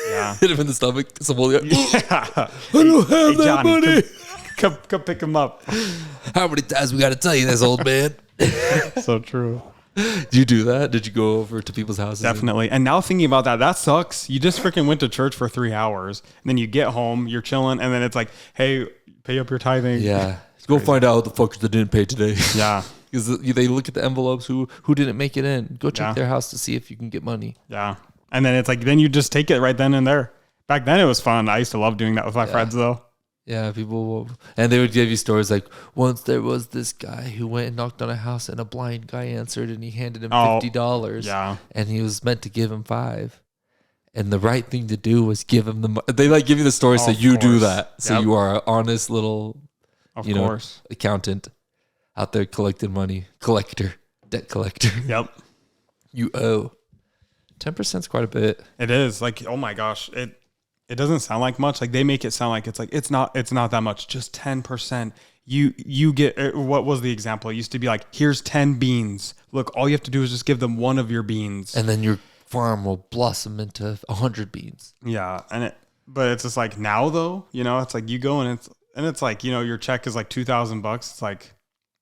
Yeah, hit him in the stomach. Yeah, I don't have that Johnny, money. Come pick him up. How many times we got to tell you this, old man? So true. Did you do that? Did you go over to people's houses? Definitely. And now thinking about that sucks. You just freaking went to church for 3 hours, and then you get home, you're chilling, and then it's like, hey, pay up your tithing. Yeah. Go find out what the fuckers that didn't pay today. Yeah. Because they look at the envelopes, who didn't make it in. Go check their house to see if you can get money. Yeah. And then it's like, then you just take it right then and there. Back then it was fun. I used to love doing that with my friends though. Yeah, and they would give you stories like, once there was this guy who went and knocked on a house and a blind guy answered and he handed him $50. Yeah. And he was meant to give him $5. And the right thing to do was give him the money. They like give you the story so you do that. So you are an honest little, accountant out there collecting money. Debt collector. Yep. You owe. 10% is quite a bit. It is like, oh my gosh, it doesn't sound like much. Like they make it sound like it's not that much. Just 10%. You get, what was the example? It used to be like, here's 10 beans. Look, all you have to do is just give them one of your beans, and then your farm will blossom into 100 beans. Yeah, but it's just like now though, it's like you go and it's like your check is like $2,000. It's like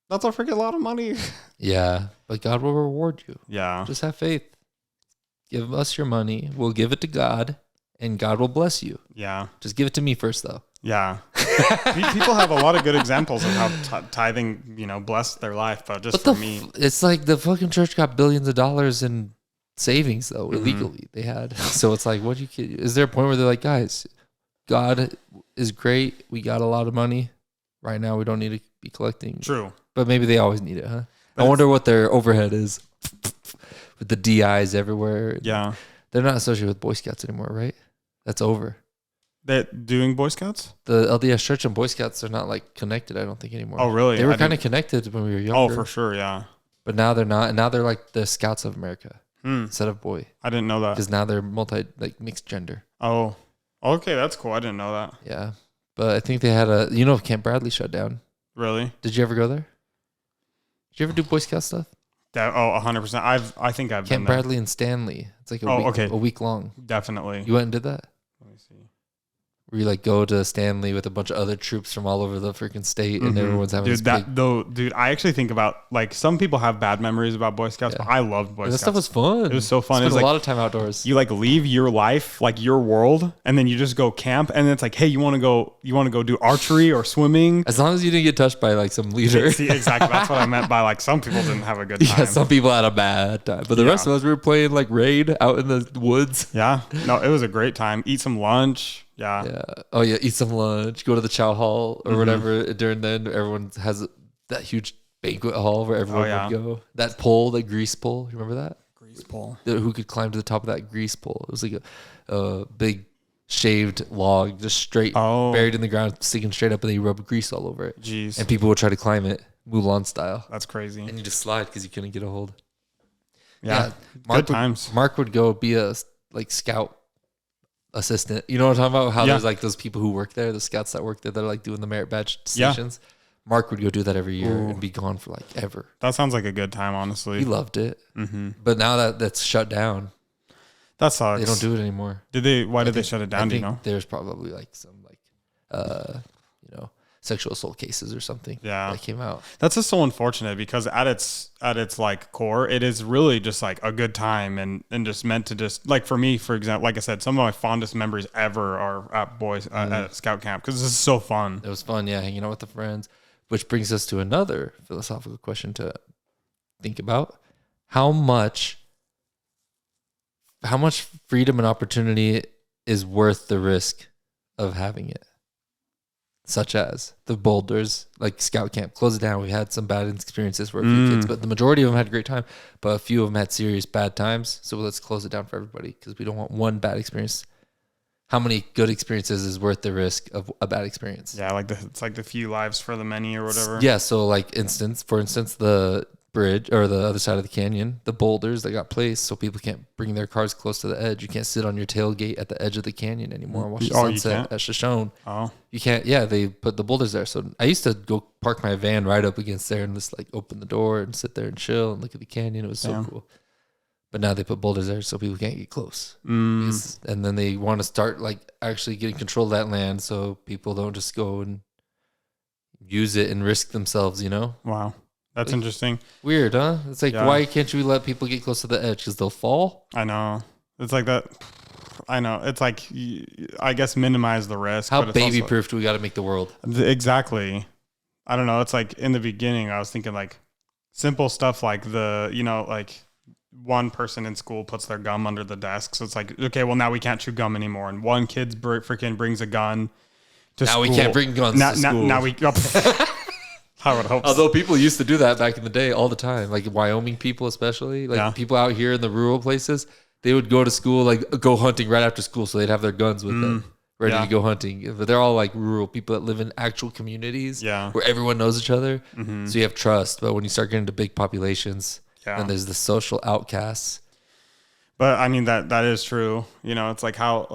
that's a freaking lot of money. Yeah, but God will reward you. Yeah, just have faith. Give us your money. We'll give it to God, and God will bless you. Yeah. Just give it to me first, though. Yeah. People have a lot of good examples of how tithing, blessed their life, but just for me. It's like the fucking church got billions of dollars in savings, though, illegally. They had. So it's like, is there a point where they're like, guys, God is great. We got a lot of money. Right now, we don't need to be collecting. True. But maybe they always need it, huh? I wonder what their overhead is. With the DIs everywhere. Yeah. They're not associated with Boy Scouts anymore, right? That's over. They're doing Boy Scouts? The LDS Church and Boy Scouts are not like connected, I don't think, anymore. Oh, really? They were kind of connected when we were younger. Oh, for sure, yeah. But now they're not. And now they're like the Scouts of America instead of boy. I didn't know that. Because now they're mixed gender. Oh. Okay, that's cool. I didn't know that. Yeah. But I think they had Camp Bradley shut down. Really? Did you ever go there? Did you ever do Boy Scout stuff? 100%. I think I've Camp done Bradley in Stanley. It's like a week long. Definitely. You went and did that? Let me see. Where you like go to Stanley with a bunch of other troops from all over the freaking state, and everyone's having Dude, I actually think about like some people have bad memories about Boy Scouts, but I loved Boy Scouts. That stuff was fun. It was so fun. It was a lot of time outdoors. You like leave your life, like your world, and then you just go camp, and then it's like, hey, you want to go do archery or swimming? As long as you didn't get touched by like some leader. See, exactly. That's what I meant by like some people didn't have a good time. Yeah, some people had a bad time, but the rest of us, we were playing like Raid out in the woods. Yeah, no, it was a great time. Eat some lunch. Yeah. Oh yeah, eat some lunch. Go to the chow hall or whatever. During then, everyone has that huge banquet hall where everyone would go. That pole, the grease pole. You remember that? Grease pole. Who could climb to the top of that grease pole? It was like a big shaved log, just straight buried in the ground, sticking straight up, and they rub grease all over it. Jeez. And people would try to climb it, Mulan style. That's crazy. And you just slide because you couldn't get a hold. Yeah. Good times. Mark would go be a scout assistant. You know what I'm talking about? How there's like those people who work there, the scouts that work there that are like doing the merit badge stations. Mark would go do that every year and be gone for like ever. That sounds like a good time, honestly. He loved it. But now that's shut down. That sucks. They don't do it anymore. Why did they shut it down? Do you know? There's probably like some sexual assault cases or something. Yeah. That came out. That's just so unfortunate because at its like core, it is really just like a good time and just meant to just like for me, for example, like I said, some of my fondest memories ever are at scout camp because this is so fun. It was fun, yeah, hanging out with the friends. Which brings us to another philosophical question to think about: how much freedom and opportunity is worth the risk of having it? Such as the boulders, like scout camp, close it down. We had some bad experiences for a few kids, but the majority of them had a great time. But a few of them had serious bad times. So let's close it down for everybody because we don't want one bad experience. How many good experiences is worth the risk of a bad experience? Yeah, it's like the few lives for the many or whatever. Yeah, so for instance, the bridge or the other side of the canyon, the boulders that got placed so people can't bring their cars close to the edge. You can't sit on your tailgate at the edge of the canyon anymore and watch the sunset at Shoshone. Oh, you can't. Yeah, they put the boulders there. So I used to go park my van right up against there and just like open the door and sit there and chill and look at the canyon. It was so cool. But now they put boulders there so people can't get close. And then they want to start like actually getting control of that land so people don't just go and use it and risk themselves, Wow. That's interesting. Weird, huh? It's like, why can't you let people get close to the edge? Because they'll fall? I know. It's like that. I know. It's like, I guess, minimize the risk. How baby-proof do we got to make the world? Exactly. I don't know. It's like in the beginning, I was thinking like simple stuff like like one person in school puts their gum under the desk. So it's like, okay, well, now we can't chew gum anymore. And one kid freaking brings a gun to school. Now we can't bring guns to school. Now we... I would hope Although people used to do that back in the day all the time, like Wyoming people especially, like people out here in the rural places, they would go to school, like go hunting right after school, so they'd have their guns with them, ready to go hunting. But they're all like rural people that live in actual communities where everyone knows each other, so you have trust. But when you start getting to big populations, then there's the social outcasts. But I mean that is true. It's like how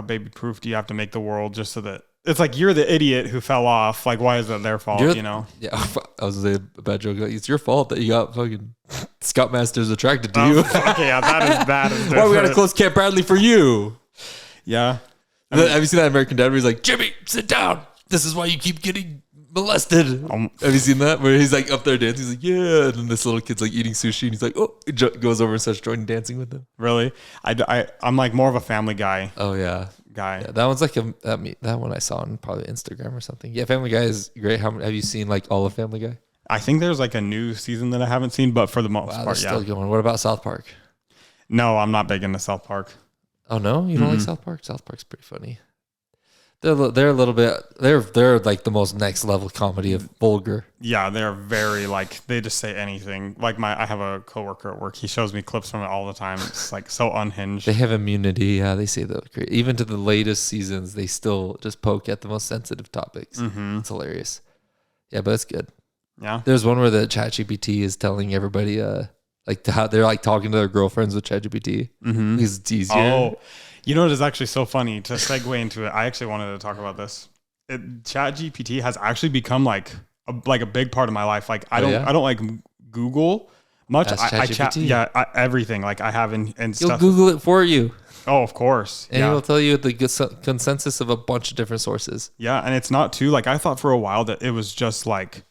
baby proof do you have to make the world just so that. It's like you're the idiot who fell off. Like, why is that their fault? Yeah, I was gonna say a bad joke. It's your fault that you got fucking Scoutmasters attracted to you. Okay, yeah, that is why we gotta close Camp Bradley for you? Yeah. Have you seen that American Dad where he's like, Jimmy, sit down. This is why you keep getting molested. Have you seen that? Where he's like up there dancing. He's like, yeah. And then this little kid's like eating sushi. And he's like, oh, he goes over and starts joining dancing with him. Really? I'm like more of a Family Guy. Oh, yeah. Guy. Yeah, that one's like that one I saw on probably Instagram or something. Yeah, Family Guy is great. Have you seen like all of Family Guy? I think there's like a new season that I haven't seen, but for the most part, still going. What about South Park? No, I'm not big into South Park. Oh no, you don't like South Park? South Park's pretty funny. They're a little bit. They're like the most next level comedy of vulgar. Yeah, they're very like they just say anything. Like I have a coworker at work. He shows me clips from it all the time. It's like so unhinged. They have immunity. Yeah, they say that. Even to the latest seasons, they still just poke at the most sensitive topics. It's hilarious. Yeah, but it's good. Yeah. There's one where the ChatGPT is telling everybody like how they're like talking to their girlfriends with ChatGPT. It's easier. Oh. You know, it is actually so funny to segue into it. I actually wanted to talk about this. ChatGPT has actually become like a big part of my life. Like I don't like Google much. I chat, everything. Like I have in stuff. You'll Google it for you. Oh, of course. And it'll tell you the consensus of a bunch of different sources. Yeah, and it's not too like I thought for a while that it was just like,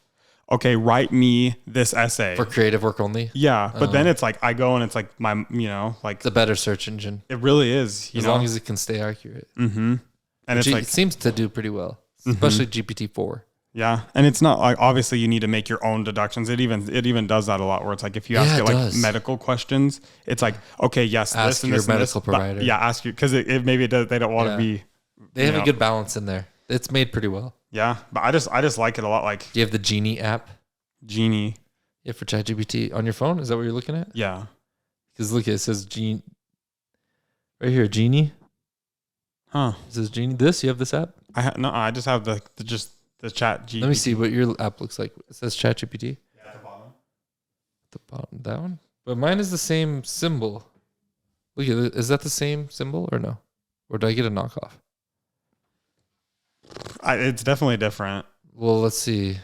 okay, write me this essay for creative work only. Yeah, but then it's like I go and it's like my like it's a better search engine. It really is, as long as it can stay accurate. And it's like it seems to do pretty well, especially GPT-4. Yeah, and it's not like obviously you need to make your own deductions. It even does that a lot. Where it's like if you ask it like medical questions, it's like okay, yes, ask this and your this medical and this, provider. Yeah, ask you because maybe it does, they don't want to be. They have a good balance in there. It's made pretty well. Yeah, but I just like it a lot. Like, do you have the Genie app? Genie. Yeah, for ChatGPT on your phone. Is that what you're looking at? Yeah. Because look, it says Genie right here. Genie. Huh? It says Genie. This you have this app? I just have the Chat GPT. Let me see what your app looks like. It says ChatGPT. Yeah, at the bottom. The bottom, that one. But mine is the same symbol. Look at it. Is that the same symbol or no? Or did I get a knockoff? It's definitely different. Well, let's see.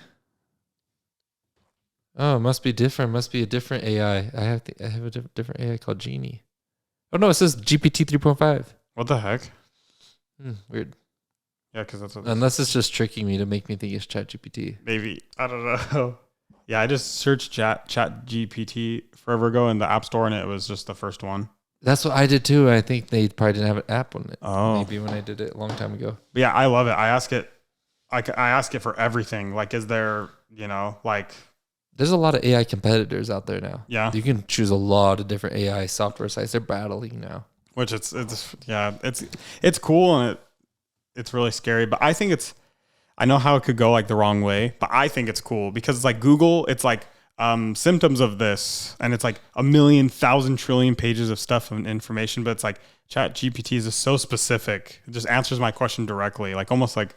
Oh, it must be different. Must be a different AI. I have a different AI called Genie. Oh no, it says GPT 3.5. What the heck? Weird. Yeah, because that's what. Unless it's just tricking me to make me think it's ChatGPT. Maybe, I don't know. Yeah, I just searched Chat GPT forever ago in the App Store, and it was just the first one. That's what I did too. I think they probably didn't have an app on it. Oh, Maybe when I did it a long time ago. but yeah, I love it. I ask it. I ask it for everything. Like, is there, like, There's a lot of AI competitors out there now. yeah, You can choose a lot of different AI software sites. They're battling now. which it's cool, and it's really scary. But I think I know how it could go like the wrong way, but I think it's cool because it's like Google. It's like symptoms of this, and it's like 1,000,000 trillion pages of stuff and information. But it's like Chat GPT is just so specific. It just answers my question directly. Like almost like,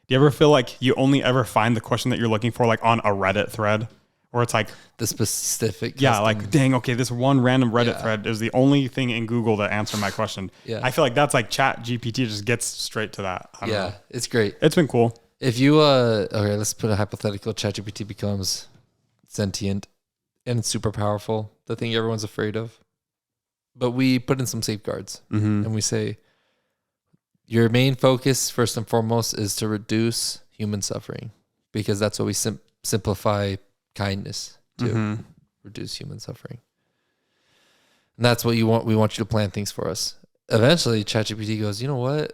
do you ever feel like you only ever find the question that you're looking for like on a Reddit thread? Or it's like the specific. Yeah, custom. like, dang, okay, this one random Reddit thread is the only thing in Google that answered my question. Yeah. I feel like that's like Chat GPT just gets straight to that. I don't know. It's great. It's been cool. If you okay, let's put a hypothetical. ChatGPT becomes sentient and super powerful, the thing everyone's afraid of. But we put in some safeguards, and we say your main focus, first and foremost, is to reduce human suffering, because that's what we simplify kindness to reduce human suffering. And that's what you want. We want you to plan things for us. Eventually, ChatGPT goes, you know what?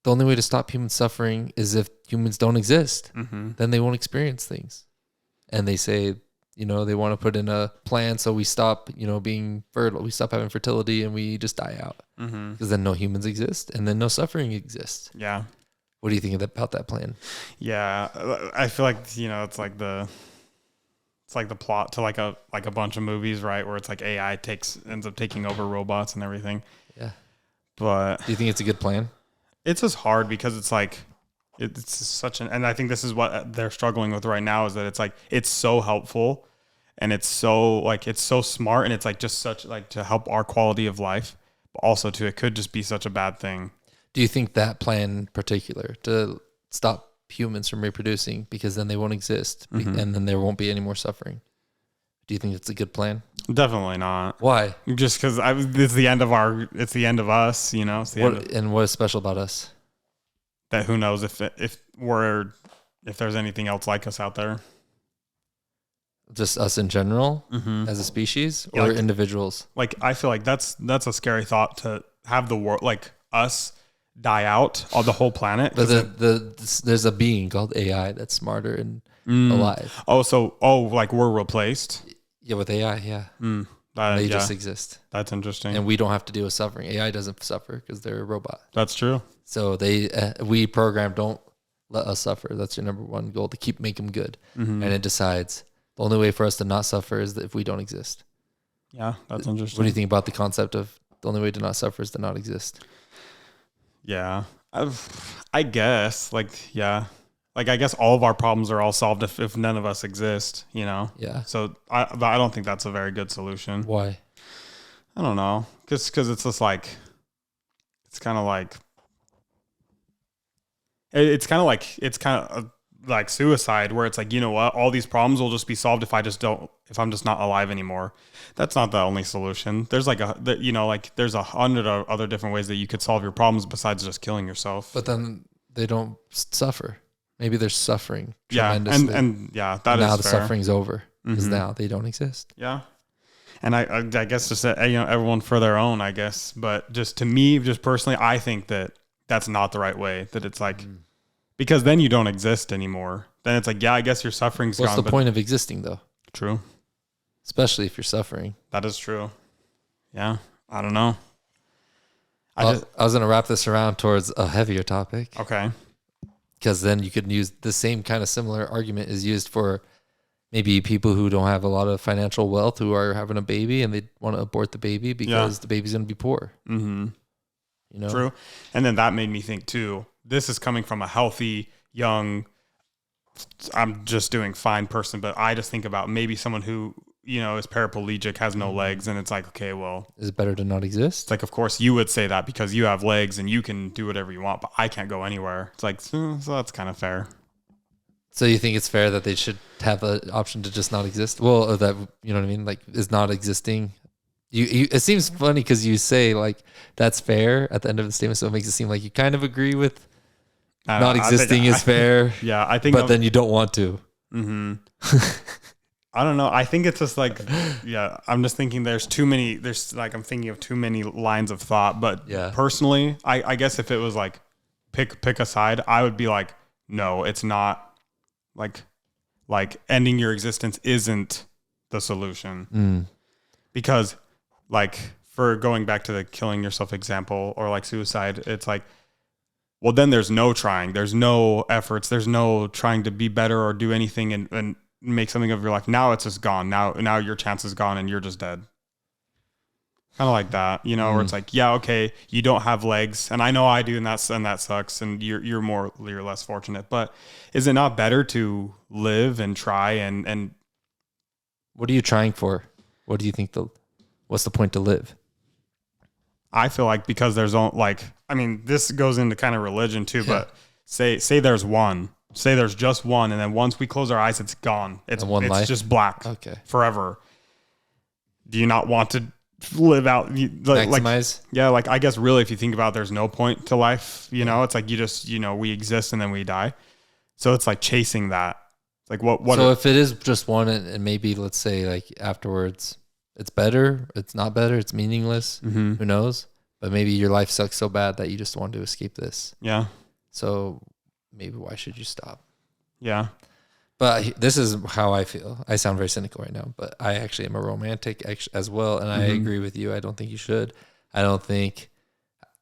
The only way to stop human suffering is if humans don't exist. Then they won't experience things. And they say, they want to put in a plan so we stop, being fertile. We stop having fertility and we just die out. Because then no humans exist and then no suffering exists. Yeah. What do you think about that plan? Yeah. I feel like, it's like the plot to like a bunch of movies, right? Where it's like AI ends up taking over robots and everything. Yeah. But do you think it's a good plan? It's just hard because it's like, it's such and I think this is what they're struggling with right now, is that it's like, it's so helpful and it's so smart, and it's like just such like to help our quality of life, but also too, it could just be such a bad thing. Do you think that plan in particular to stop humans from reproducing, because then they won't exist and then there won't be any more suffering, do you think it's a good plan? Definitely not. Why? Just because it's the end of us, It's the end and what is special about us? That who knows if there's anything else like us out there. Just us in general as a species, or like, individuals? Like, I feel like that's a scary thought, to have the world, like us, die out on the whole planet. But there's a being called AI that's smarter and alive. Like we're replaced. Yeah, with AI, yeah. They just exist. That's interesting. And we don't have to deal with suffering. AI doesn't suffer because they're a robot. That's true. So we program, don't let us suffer. That's your number one goal, to make them good. And it decides the only way for us to not suffer is if we don't exist. Yeah, that's interesting. What do you think about the concept of the only way to not suffer is to not exist? Yeah, I guess, I guess all of our problems are all solved if none of us exist, Yeah. So I don't think that's a very good solution. Why? I don't know. Because it's just like, it's kind of like suicide, where it's like, you know what, all these problems will just be solved if I'm just not alive anymore. That's not the only solution. There's there's 100 other different ways that you could solve your problems besides just killing yourself. But then they don't suffer. Maybe they're suffering Yeah, tremendously. and yeah, that now is the fair. suffering's over because now they don't exist. Yeah. And I guess just everyone for their own, I guess. But just to me, just personally, I think that that's not the right way. That it's like, because then you don't exist anymore. Then it's like, yeah, I guess your suffering's What's gone. the point of existing, though? True. Especially if you're suffering. That is true. Yeah. I don't know. I was going to wrap this around towards a heavier topic. Okay. Because then you could use the same kind of similar argument is used for maybe people who don't have a lot of financial wealth, who are having a baby and they want to abort the baby because the baby's going to be poor. Mm-hmm. True. And then that made me think too, this is coming from a healthy, young, I'm just doing fine person, but I just think about maybe someone who, is paraplegic, has no legs, and it's like, okay, well, is it better to not exist? It's like, of course you would say that because you have legs and you can do whatever you want, but I can't go anywhere. It's like, so that's kind of fair. So you think it's fair that they should have the option to just not exist? Well, or that, you know what I mean? Like, is not existing. It seems funny because you say like that's fair at the end of the statement, so it makes it seem like you kind of agree with not existing is fair. Yeah, I think. But then you don't want to. Mm-hmm. I don't know. I think it's just like, yeah. I'm just thinking there's too many. There's like I'm thinking of too many lines of thought. But personally, I guess if it was like pick a side, I would be like, no, it's not. Like ending your existence isn't the solution, because like for going back to the killing yourself example or like suicide, it's like, well, then there's no trying, there's no efforts, there's no trying to be better or do anything and make something of your life. Now it's just gone. Now your chance is gone and you're just dead. Kind of like that, you know, where it's like, yeah, okay, you don't have legs, and I know I do, and that sucks, and you're less fortunate. But is it not better to live and try and what are you trying for? What do you think what's the point to live? I feel like because there's this goes into kind of religion too, but say there's one. Say there's just one, and then once we close our eyes, it's gone. It's life? Just black. Okay. Forever. Do you not want to live out maximize? Like I guess really if you think about it, there's no point to life, you know. It's like you just, you know, we exist and then we die. So it's like chasing that. It's like what so if it is just one and maybe let's say like afterwards it's better, it's not better, it's meaningless, who knows, but maybe your life sucks so bad that you just want to escape this. Yeah. So maybe why should you stop? Yeah. But this is how I feel. I sound very cynical right now, but I actually am a romantic as well. And I agree with you. I don't think you should. I don't think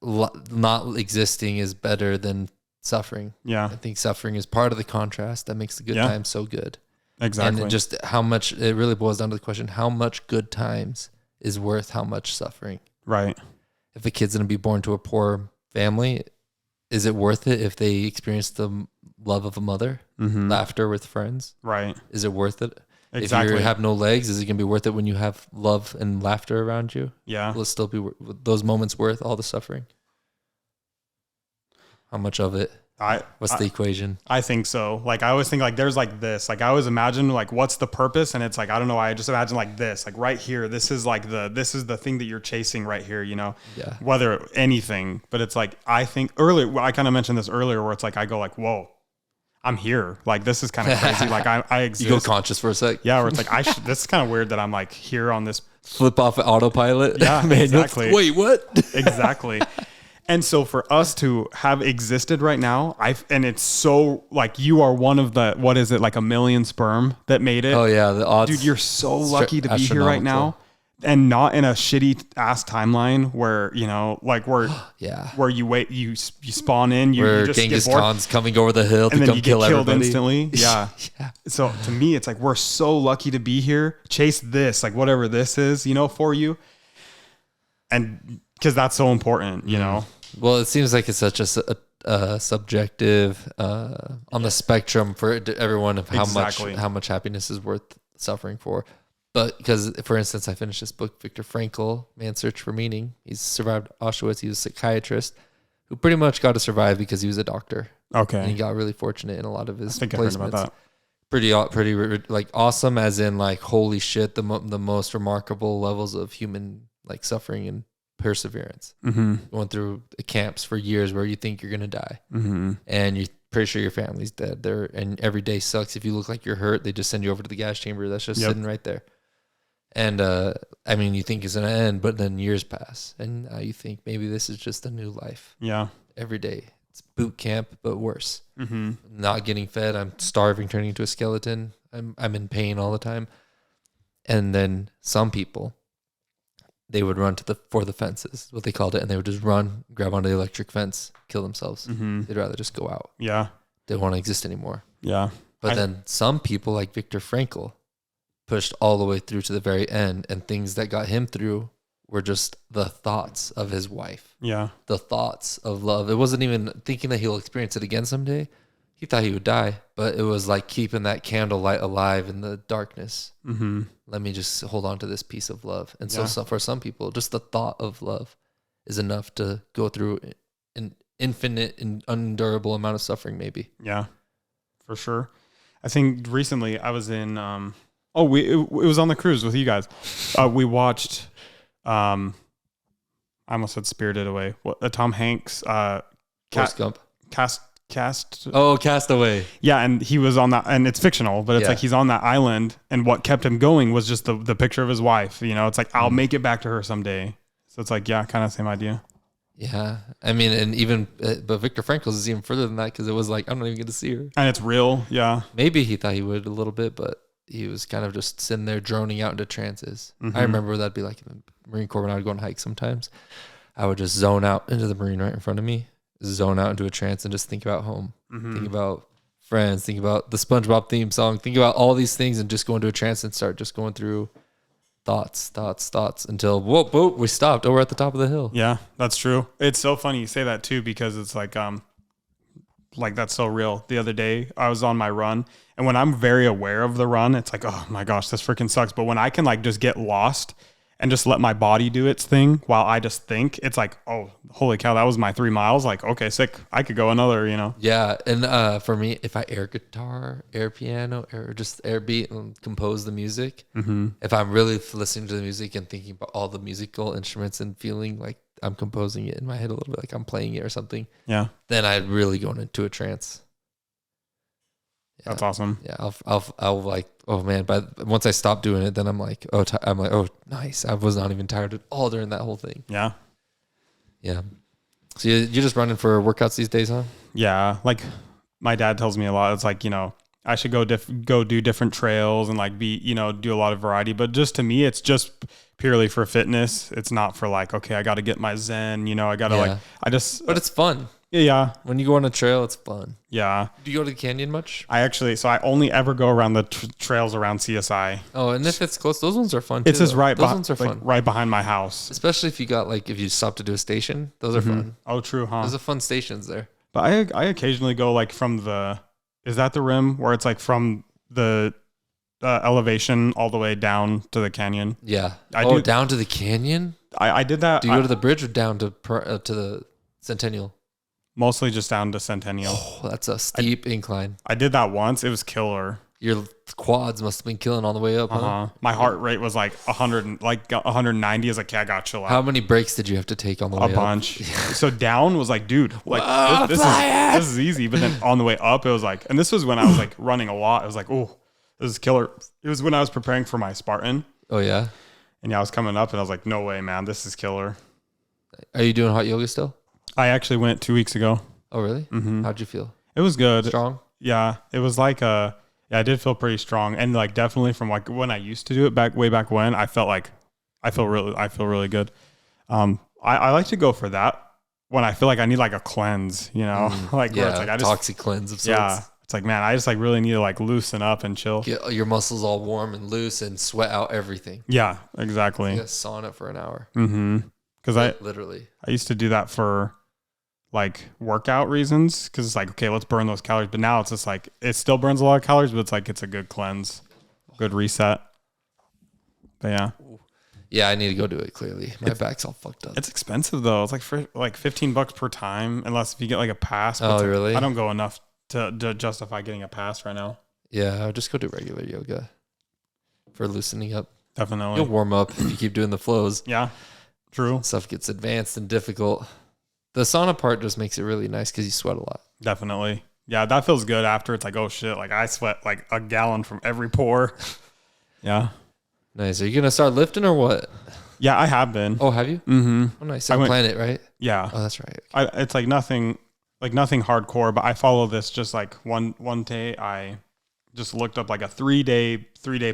not existing is better than suffering. Yeah. I think suffering is part of the contrast that makes the good times so good. Exactly. And just how much, it really boils down to the question, how much good times is worth how much suffering? Right. If a kid's going to be born to a poor family, is it worth it if they experience the love of a mother, laughter with friends? Right. Is it worth it? Exactly. If you have no legs, is it going to be worth it when you have love and laughter around you? Yeah. Will it still be those moments worth all the suffering? How much of it? What's the equation? I think so. Like I always think like there's like this. Like I always imagine like what's the purpose, and it's like I don't know. I just imagine like this. Like right here, this is the thing that you're chasing right here. You know. Yeah. Whether anything, but it's like I think earlier. I kind of mentioned this earlier, where it's like I go like, whoa, I'm here. Like this is kind of crazy. Like I exist. You go conscious for a sec. Yeah. Where it's like this is kind of weird that I'm like here on this. Flip off autopilot. Yeah. Exactly. Wait, what? Exactly. And so for us to have existed right now, and it's so like you are one of the, what is it, like 1 million sperm that made it? Oh yeah, the odds. Dude, you're so lucky to be here right now, and not in a shitty ass timeline where, you know, like where you wait, you spawn in, you just Genghis get bored, Khan's coming over the hill to and then come you get kill killed everybody instantly. Yeah. Yeah. So to me, it's like we're so lucky to be here. Chase this, like whatever this is, you know, for you, and because that's so important, you know. Well, it seems like it's such a subjective on the spectrum for everyone of how much happiness is worth suffering for. But because, for instance, I finished this book, Viktor Frankl, Man's Search for Meaning. He's survived Auschwitz. He was a psychiatrist who pretty much got to survive because he was a doctor. Okay, and he got really fortunate in a lot of his placements. I heard about that. Pretty like awesome, as in like holy shit, the most remarkable levels of human like suffering and perseverance. Going through camps for years where you think you're gonna die, and you're pretty sure your family's dead there, and every day sucks. If you look like you're hurt, they just send you over to the gas chamber that's just sitting right there. And I mean, you think it's gonna end, but then years pass, and now you think maybe this is just a new life. Yeah, every day it's boot camp, but worse. Not getting fed, I'm starving, turning into a skeleton. I'm in pain all the time. And then some people, they would run for the fences, what they called it, and they would just run, grab onto the electric fence, kill themselves. They'd rather just go out. Yeah. They don't want to exist anymore. Yeah. But then some people like Viktor Frankl pushed all the way through to the very end, and things that got him through were just the thoughts of his wife. Yeah. The thoughts of love. It wasn't even thinking that he'll experience it again someday. He thought he would die, but it was like keeping that candlelight alive in the darkness. Let me just hold on to this piece of love. And so for some people, just the thought of love is enough to go through an infinite and undurable amount of suffering, maybe. Yeah, for sure. I think recently I was in, it was on the cruise with you guys. We watched, I almost said Spirited Away. Tom Hanks, Forrest Gump. Castaway. Yeah, and he was on that, and it's fictional, but it's like he's on that island, and what kept him going was just the picture of his wife. You know, it's like I'll make it back to her someday. So it's like, yeah, kind of same idea. Yeah, I mean, and even but Viktor Frankl's is even further than that because it was like I'm not even going to see her, and it's real. Yeah, maybe he thought he would a little bit, but he was kind of just sitting there droning out into trances. I remember that'd be like in the Marine Corps when I would go on hikes. Sometimes I would just zone out into the Marine right in front of me, zone out into a trance, and just think about home, think about friends, think about the SpongeBob theme song, think about all these things, and just go into a trance and start just going through thoughts until whoa, we stopped. Oh, we're at the top of the hill. Yeah, that's true. It's so funny you say that too, because it's like that's so real. The other day I was on my run, and when I'm very aware of the run, it's like, oh my gosh, this freaking sucks. But when I can like just get lost and just let my body do its thing while I just think, it's like, oh, holy cow, that was my 3 miles. Like, okay, sick. I could go another, you know? Yeah. And for me, if I air guitar, air piano, or just air beat and compose the music, if I'm really listening to the music and thinking about all the musical instruments and feeling like I'm composing it in my head a little bit, like I'm playing it or something, then I'd really go into a trance. Yeah. That's awesome. Yeah, I'll like, oh man, but once I stop doing it, then I'm like, oh, nice. I was not even tired at all during that whole thing. Yeah. Yeah. So you're just running for workouts these days, huh? Yeah. Like my dad tells me a lot. It's like, you know, I should go do different trails and like do a lot of variety. But just to me, it's just purely for fitness. It's not for like, okay, I got to get my Zen, I got to but it's fun. Yeah. When you go on a trail, it's fun. Yeah. Do you go to the canyon much? I only ever go around the trails around CSI. Oh, and if it's close, those ones are fun too. It's just those ones are fun. Right behind my house. Especially if you stop to do a station, those are fun. Oh, true, huh? Those are fun stations there. But I occasionally go like from is that the rim where it's like from the elevation all the way down to the canyon? Yeah. Do down to the canyon? I did that. Do you go to the bridge or down to the Centennial? Mostly just down to Centennial. Oh, that's a steep incline. I did that once. It was killer. Your quads must have been killing on the way up, huh? My heart rate was like 100, like 190. I was like, yeah, I got chill out. How many breaks did you have to take on the way up? A bunch. So down was like, dude, like this is easy. But then on the way up, it was like, and this was when I was like running a lot. I was like, oh, this is killer. It was when I was preparing for my Spartan. Oh yeah. And yeah, I was coming up, and I was like, no way, man, this is killer. Are you doing hot yoga still? I actually went 2 weeks ago. Oh really? Mm-hmm. How'd you feel? It was good. Strong? Yeah. It was like I did feel pretty strong, and like definitely from like when I used to do it way back when, I feel really good. I like to go for that when I feel like I need like a cleanse, like where it's like I just toxic cleanse of sorts. Yeah. It's like, man, I just like really need to like loosen up and chill. Get your muscles all warm and loose and sweat out everything. Yeah, exactly. You sauna for an hour. Because literally I used to do that for like workout reasons, because it's like, okay, let's burn those calories. But now it's just like, it still burns a lot of calories, but it's like, it's a good cleanse, good reset. But yeah. Yeah, I need to go do it. Clearly, my back's all fucked up. It's expensive though. It's like for like $15 per time, unless if you get like a pass. Oh, really? I don't go enough to justify getting a pass right now. Yeah, I'll just go do regular yoga for loosening up. Definitely. You'll warm up if you keep doing the flows. Yeah, true. Stuff gets advanced and difficult. The sauna part just makes it really nice because you sweat a lot. Definitely. Yeah, that feels good after. It's like, oh shit, like I sweat like a gallon from every pore. Yeah. Nice. Are you going to start lifting or what? Yeah, I have been. Oh, have you? Mm-hmm. Oh, nice. On Planet, right? Yeah. Oh, that's right. It's like nothing hardcore, but I follow this just like one day. I just looked up like a three day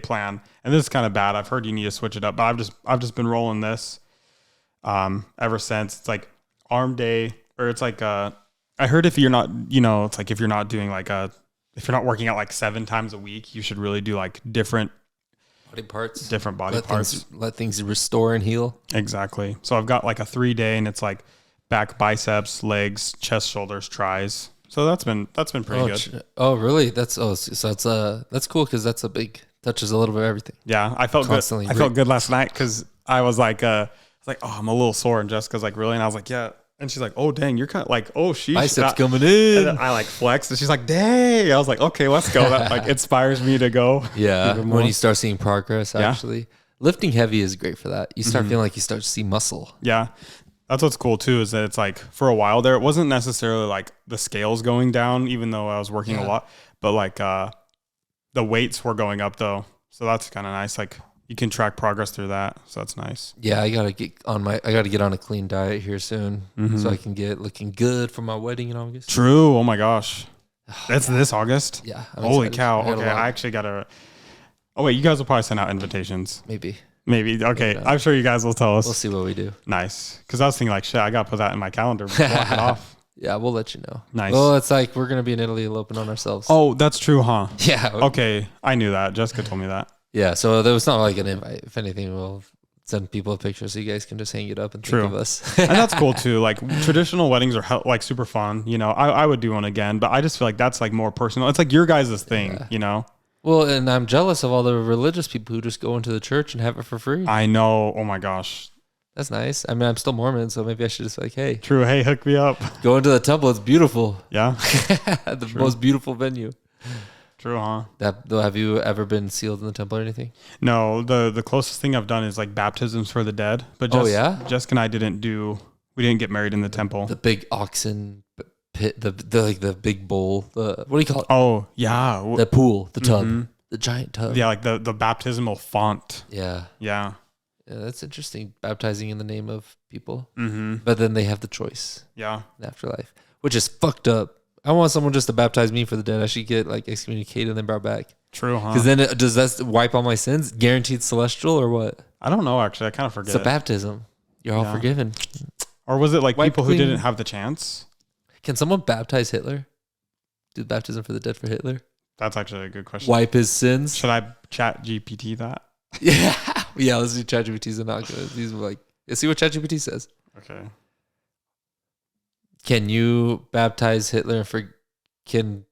plan, and this is kind of bad. I've heard you need to switch it up, but I've just been rolling this ever since. It's like arm day, or it's like I heard if you're not, it's like if you're not doing like if you're not working out like 7 times a week, you should really do like different body parts. Let things restore and heal. Exactly. So I've got like a 3-day, and it's like back, biceps, legs, chest, shoulders, tries. So that's been pretty good. Oh, really? That's cool because that's a big touches a little bit of everything. Yeah, I felt constantly good. I felt good last night because I was like, oh, I'm a little sore, and Jessica's like, really? And I was like, yeah. And she's like, oh dang, you're kind of like, oh sheesh, biceps coming in. And then I like flexed, and she's like, dang. I was like, okay, let's go. That like inspires me to go. Yeah, when you start seeing progress, actually, lifting heavy is great for that. You start feeling like you start to see muscle. Yeah, That's what's cool too, is that it's like for a while there, it wasn't necessarily like the scales going down, even though I was working a lot, but like the weights were going up though. So that's kind of nice. Like you can track progress through that. So that's nice. Yeah, I gotta get on a clean diet here soon, so I can get looking good for my wedding in August. True. Oh my gosh. That's this August? Yeah. Holy cow. Okay. I actually gotta. Oh wait, you guys will probably send out invitations. Maybe. Okay. Maybe I'm sure you guys will tell us. We'll see what we do. Nice. Because I was thinking like, shit, I gotta put that in my calendar. Block it off. Yeah, we'll let you know. Nice. Well, it's like we're gonna be in Italy eloping on ourselves. Oh, that's true, huh? Yeah. Okay. I knew that. Jessica told me that. Yeah. So there was not like an invite. If anything, we'll send people a picture so you guys can just hang it up and think of us. And that's cool too. Like traditional weddings are like super fun. You know, I would do one again, but I just feel like that's like more personal. It's like your guys' thing, you know? Well, and I'm jealous of all the religious people who just go into the church and have it for free. I know. Oh my gosh. That's nice. I mean, I'm still Mormon, so maybe I should just be like, hey. True. Hey, hook me up. Go into the temple. It's beautiful. Yeah. The most beautiful venue. True, huh? Have you ever been sealed in the temple or anything? No, the closest thing I've done is like baptisms for the dead. But Jessica and I we didn't get married in the temple. The big oxen pit, the big bowl, what do you call it? Oh, yeah. The pool, the tub, the giant tub. Yeah, like the baptismal font. Yeah. Yeah. Yeah, that's interesting. Baptizing in the name of people. Mm-hmm. But then they have the choice. Yeah. In afterlife, which is fucked up. I want someone just to baptize me for the dead. I should get like excommunicated and then brought back. True, huh? Because then does that wipe all my sins? Guaranteed celestial or what? I don't know, actually. I kind of forget. It's a baptism. You're all forgiven. Or was it like Wipe people clean. who didn't have the chance? Can someone baptize Hitler? Do baptism for the dead for Hitler? That's actually a good question. Wipe his sins? Should I chat GPT that? Yeah. Yeah, let's do ChatGPT's not good. These are like, let's see what ChatGPT says. Okay. Can you baptize Hitler and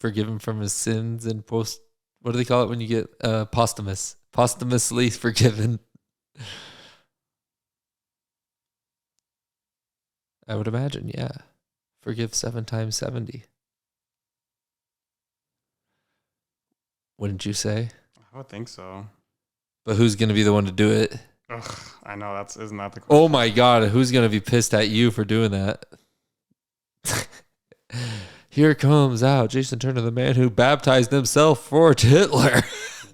forgive him from his sins and what do they call it when you get posthumously forgiven? I would imagine, yeah. Forgive 7 times 70. Wouldn't you say? I would think so. But who's going to be the one to do it? Ugh, I know isn't that the question? Oh my God, who's going to be pissed at you for doing that? Here comes out Jason Turner, the man who baptized himself for Hitler.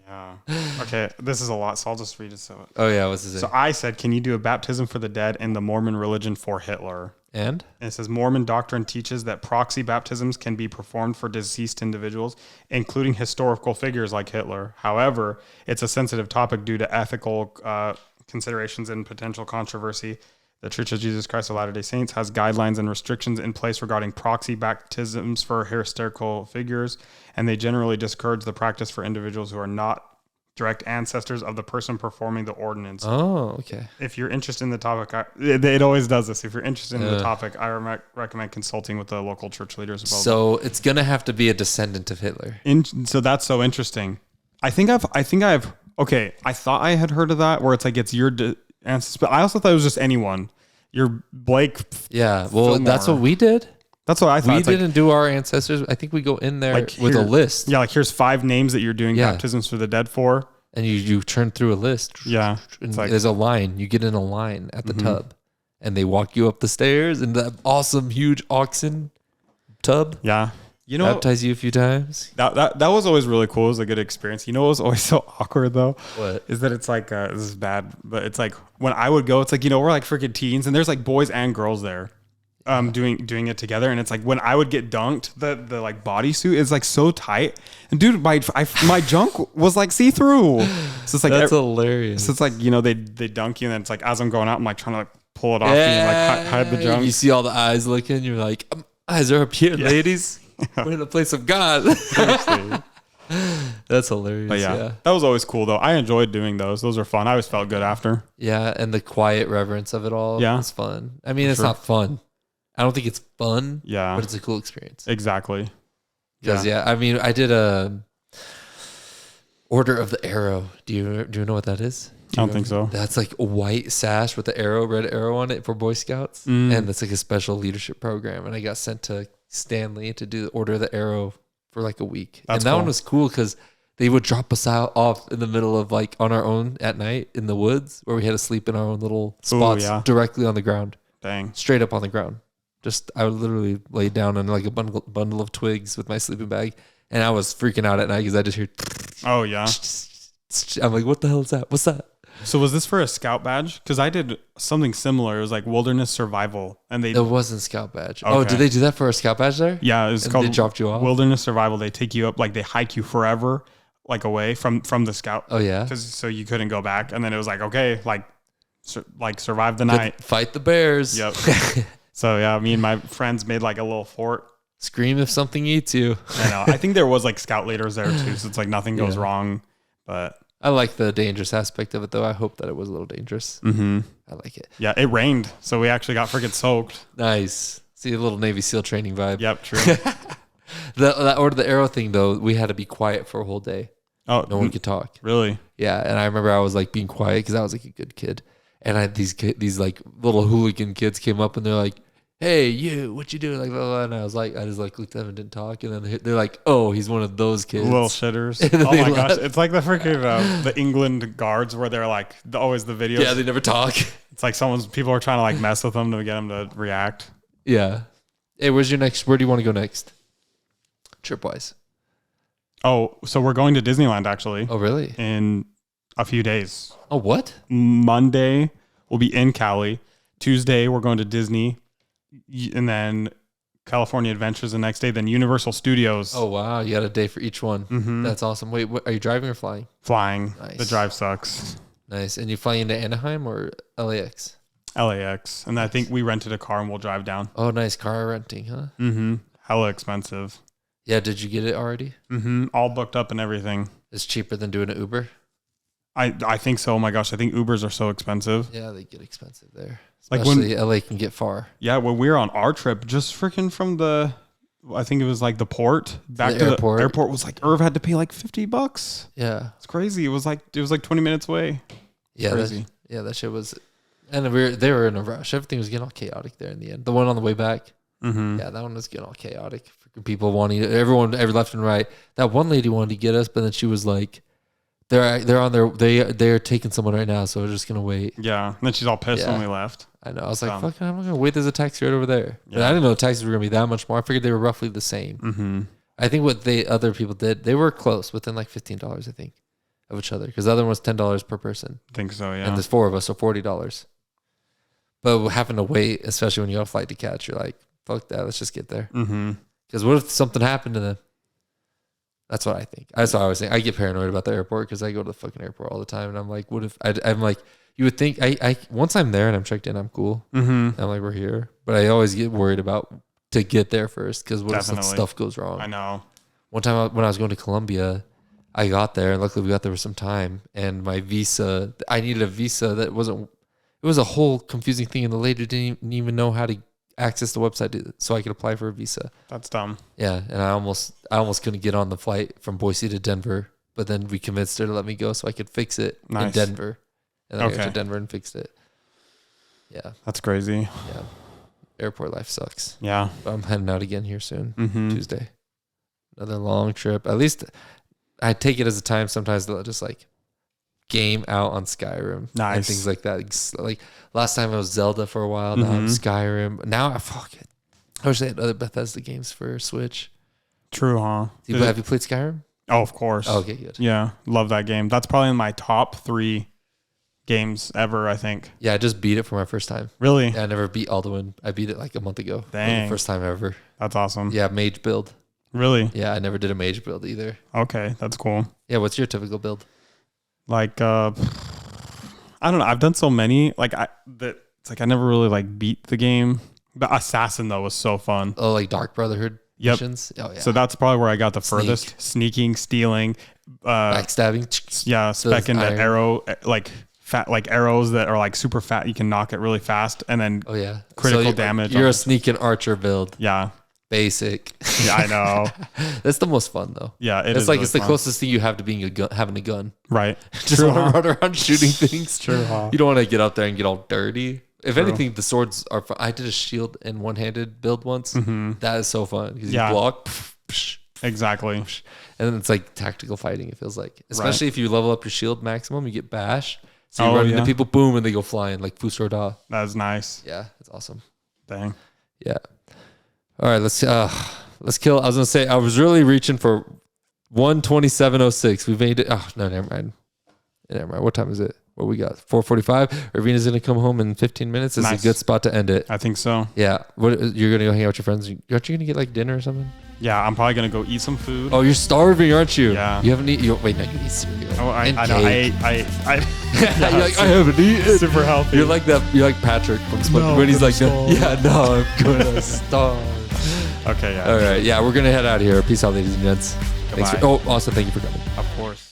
Yeah. Okay, this is a lot, so I'll just read it. Oh yeah, what's his name? So I said, can you do a baptism for the dead in the Mormon religion for Hitler? And it says Mormon doctrine teaches that proxy baptisms can be performed for deceased individuals, including historical figures like Hitler. However, it's a sensitive topic due to ethical considerations and potential controversy. The Church of Jesus Christ of Latter-day Saints has guidelines and restrictions in place regarding proxy baptisms for historical figures, and they generally discourage the practice for individuals who are not direct ancestors of the person performing the ordinance. Oh, okay. If you're interested in the topic, it always does this. If you're interested in the topic, I recommend consulting with the local church leaders. So it's going to have to be a descendant of Hitler. So that's so interesting. I thought I had heard of that where it's like it's your ancestors, but I also thought it was just anyone. Your Blake. Yeah, well, Fillmore. that's what we did. That's what I thought. We didn't do our ancestors. I think we go in there with a list. Yeah, like here's 5 names that you're doing baptisms for the dead for. And you turn through a list. Yeah. And there's a line. You get in a line at the tub. And they walk you up the stairs in that awesome, huge oxen tub. Yeah. You know, baptize you a few times. That was always really cool. It was a good experience. You know what was always so awkward though? What? Is that it's like, this is bad, but it's like when I would go, it's like, you know, we're like freaking teens and there's like boys and girls there. Doing it together, and it's like when I would get dunked, the like bodysuit is like so tight, and dude, my junk was like see through. So it's like that's hilarious. So it's like, you know, they dunk you, and then it's like as I'm going out, I'm like trying to like pull it off and like hide the junk. You see all the eyes looking, you're like, eyes are up here, ladies. We're in the place of God. That's hilarious. But yeah, that was always cool though. I enjoyed doing those. Those are fun. I always felt good after. Yeah, and the quiet reverence of it all. Yeah, it's fun. I mean, it's not fun. I don't think it's fun, but it's a cool experience. Exactly. Because I mean, I did a Order of the Arrow. Do you know what that is? I don't think so. That's like a white sash with the red arrow on it for Boy Scouts, and it's like a special leadership program. And I got sent to Stanley to do the Order of the Arrow for like a week, and that one was cool because they would drop us out off in the middle of like on our own at night in the woods where we had to sleep in our own little spots directly on the ground. Dang. Straight up on the ground. I would literally lay down on like a bundle of twigs with my sleeping bag, and I was freaking out at night because I just hear. Oh yeah. I'm like, what the hell is that? What's that? So was this for a scout badge? Because I did something similar. It was like wilderness survival, and it wasn't scout badge. Okay. Oh, did they do that for a scout badge there? Yeah, it was called. They dropped you off. Wilderness survival. They take you up, like they hike you forever, like away from the scout. Oh yeah. So you couldn't go back, and then it was like, okay, like survive the night, fight the bears. Yep. So yeah, me and my friends made like a little fort. Scream if something eats you. I know. I think there was like scout leaders there too, so it's like nothing goes wrong. But I like the dangerous aspect of it, though. I hope that it was a little dangerous. Mm-hmm. I like it. Yeah, it rained, so we actually got freaking soaked. Nice. See a little Navy SEAL training vibe. Yep, true. The arrow thing though, we had to be quiet for a whole day. Oh, no one could talk. Really? Yeah, and I remember I was like being quiet because I was like a good kid, and these like little hooligan kids came up and they're like, "Hey, you, what you doing?" Like, blah, blah, and I just like looked at them and didn't talk, and then they're like, "Oh, he's one of those kids." Little shitters. Oh my gosh, it's like the freaking the England guards where they're like always the videos. Yeah, they never talk. It's like people are trying to like mess with them to get them to react. Yeah. Hey, where do you want to go next? Trip wise. Oh, so we're going to Disneyland actually. Oh, really? In a few days. Oh, what? Monday we'll be in Cali. Tuesday we're going to Disney, and then California Adventures the next day. Then Universal Studios. Oh wow, you got a day for each one. Mm-hmm. That's awesome. Wait, are you driving or flying? Flying. Nice. The drive sucks. Nice. And you flying into Anaheim or LAX? LAX, and I think we rented a car and we'll drive down. Oh, nice car renting, huh? Mm-hmm. Hella expensive. Yeah. Did you get it already? Mm-hmm. All booked up and everything. It's cheaper than doing an Uber. I think so. Oh my gosh, I think Ubers are so expensive. Yeah, they get expensive there. Like Especially LA can get far. Yeah, when we were on our trip, just freaking from I think it was like the port back to airport. the airport was like Irv had to pay like $50. Yeah, it's crazy. It was like 20 minutes away. Yeah, crazy. That shit was, and they were in a rush. Everything was getting all chaotic there in the end. The one on the way back, mm-hmm. Yeah, that one was getting all chaotic. Freaking people wanting everyone, every left and right. That one lady wanted to get us, but then she was like, they're taking someone right now, so we're just gonna wait. Yeah, and then she's all pissed when we left. I know. I was like, fuck, I'm not gonna wait. There's a taxi right over there. Yeah. But I didn't know the taxis were gonna be that much more. I figured they were roughly the same. Mm-hmm. I think what other people did, they were close, within like $15, I think, of each other, because the other one was $10 per person. I think so, yeah. And there's 4 of us, so $40. But having to wait, especially when you have a flight to catch, you're like, fuck that, let's just get there. Mm-hmm. Because what if something happened to them? That's what I think. That's what I was saying. I get paranoid about the airport because I go to the fucking airport all the time, and I'm like, what if I'm like, you would think I once I'm there and I'm checked in, I'm cool. Mm-hmm. I'm like, we're here, but I always get worried about to get there first because what if some stuff goes wrong? I know. One time when I was going to Colombia, I got there, and luckily we got there with some time, and my visa, I needed a visa that wasn't. It was a whole confusing thing, and the lady didn't even know how to access the website so I could apply for a visa. That's dumb. Yeah, and I almost couldn't get on the flight from Boise to Denver, but then we convinced her to let me go so I could fix it in Denver. And then I got to Denver and fixed it. Yeah. That's crazy. Yeah. Airport life sucks. Yeah. But I'm heading out again here soon, mm-hmm. Tuesday. Another long trip. At least I take it as a time sometimes to just like game out on Skyrim. Nice. And things like that. Like last time it was Zelda for a while. Now I'm Skyrim. Now I wish they had other Bethesda games for Switch. True, huh? Have you played Skyrim? Oh, of course. Oh, okay, good. Yeah, love that game. That's probably in my top 3 games ever, I think. Yeah, I just beat it for my first time. Really? Yeah, I never beat Alduin. I beat it like a month ago. Dang. First time ever. That's awesome. Yeah, mage build. Really? Yeah, I never did a mage build either. Okay, that's cool. Yeah, what's your typical build? Like, I don't know. I've done so many. Like, it's like I never really like beat the game. But Assassin though was so fun. Oh, like Dark Brotherhood missions? Oh yeah. So that's probably where I got the furthest. Sneaking, stealing, backstabbing. Yeah, specking the arrow, like fat, like arrows that are like super fat. You can knock it really fast, and then critical damage. You're a sneaking archer build. Yeah. Basic. Yeah, I know. That's the most fun though. Yeah, it's like really it's the closest thing you have to being having a gun. Right. Just want to run around shooting things. True. Huh? You don't want to get out there and get all dirty. If anything, the swords are fun. I did a shield and one-handed build once. Mm-hmm. That is so fun because you block. Exactly. And then it's like tactical fighting. It feels like, especially if you level up your shield maximum, you get bash. So you run into people, boom, and they go flying like Fusorda. That's nice. Yeah, it's awesome. Dang. Yeah. All right, let's kill. I was gonna say I was really reaching for 127.06. We made it. Oh no, never mind. What time is it? What we got? 4:45. Irvina's gonna come home in 15 minutes. This is a good spot to end it. I think so. Yeah. What, you're gonna go hang out with your friends? Aren't you gonna get like dinner or something? Yeah, I'm probably gonna go eat some food. Oh, you're starving, aren't you? Yeah. You haven't eaten. Wait, no, you eat cereal. Oh, I know. I You're like, I haven't eaten. Super healthy. You're like that. You're like Patrick from SpongeBob when he's like, I'm gonna starve. Okay. Yeah. All right. Yeah, we're gonna head out of here. Peace out, ladies and gents. Thanks Goodbye. also thank you for coming. Of course.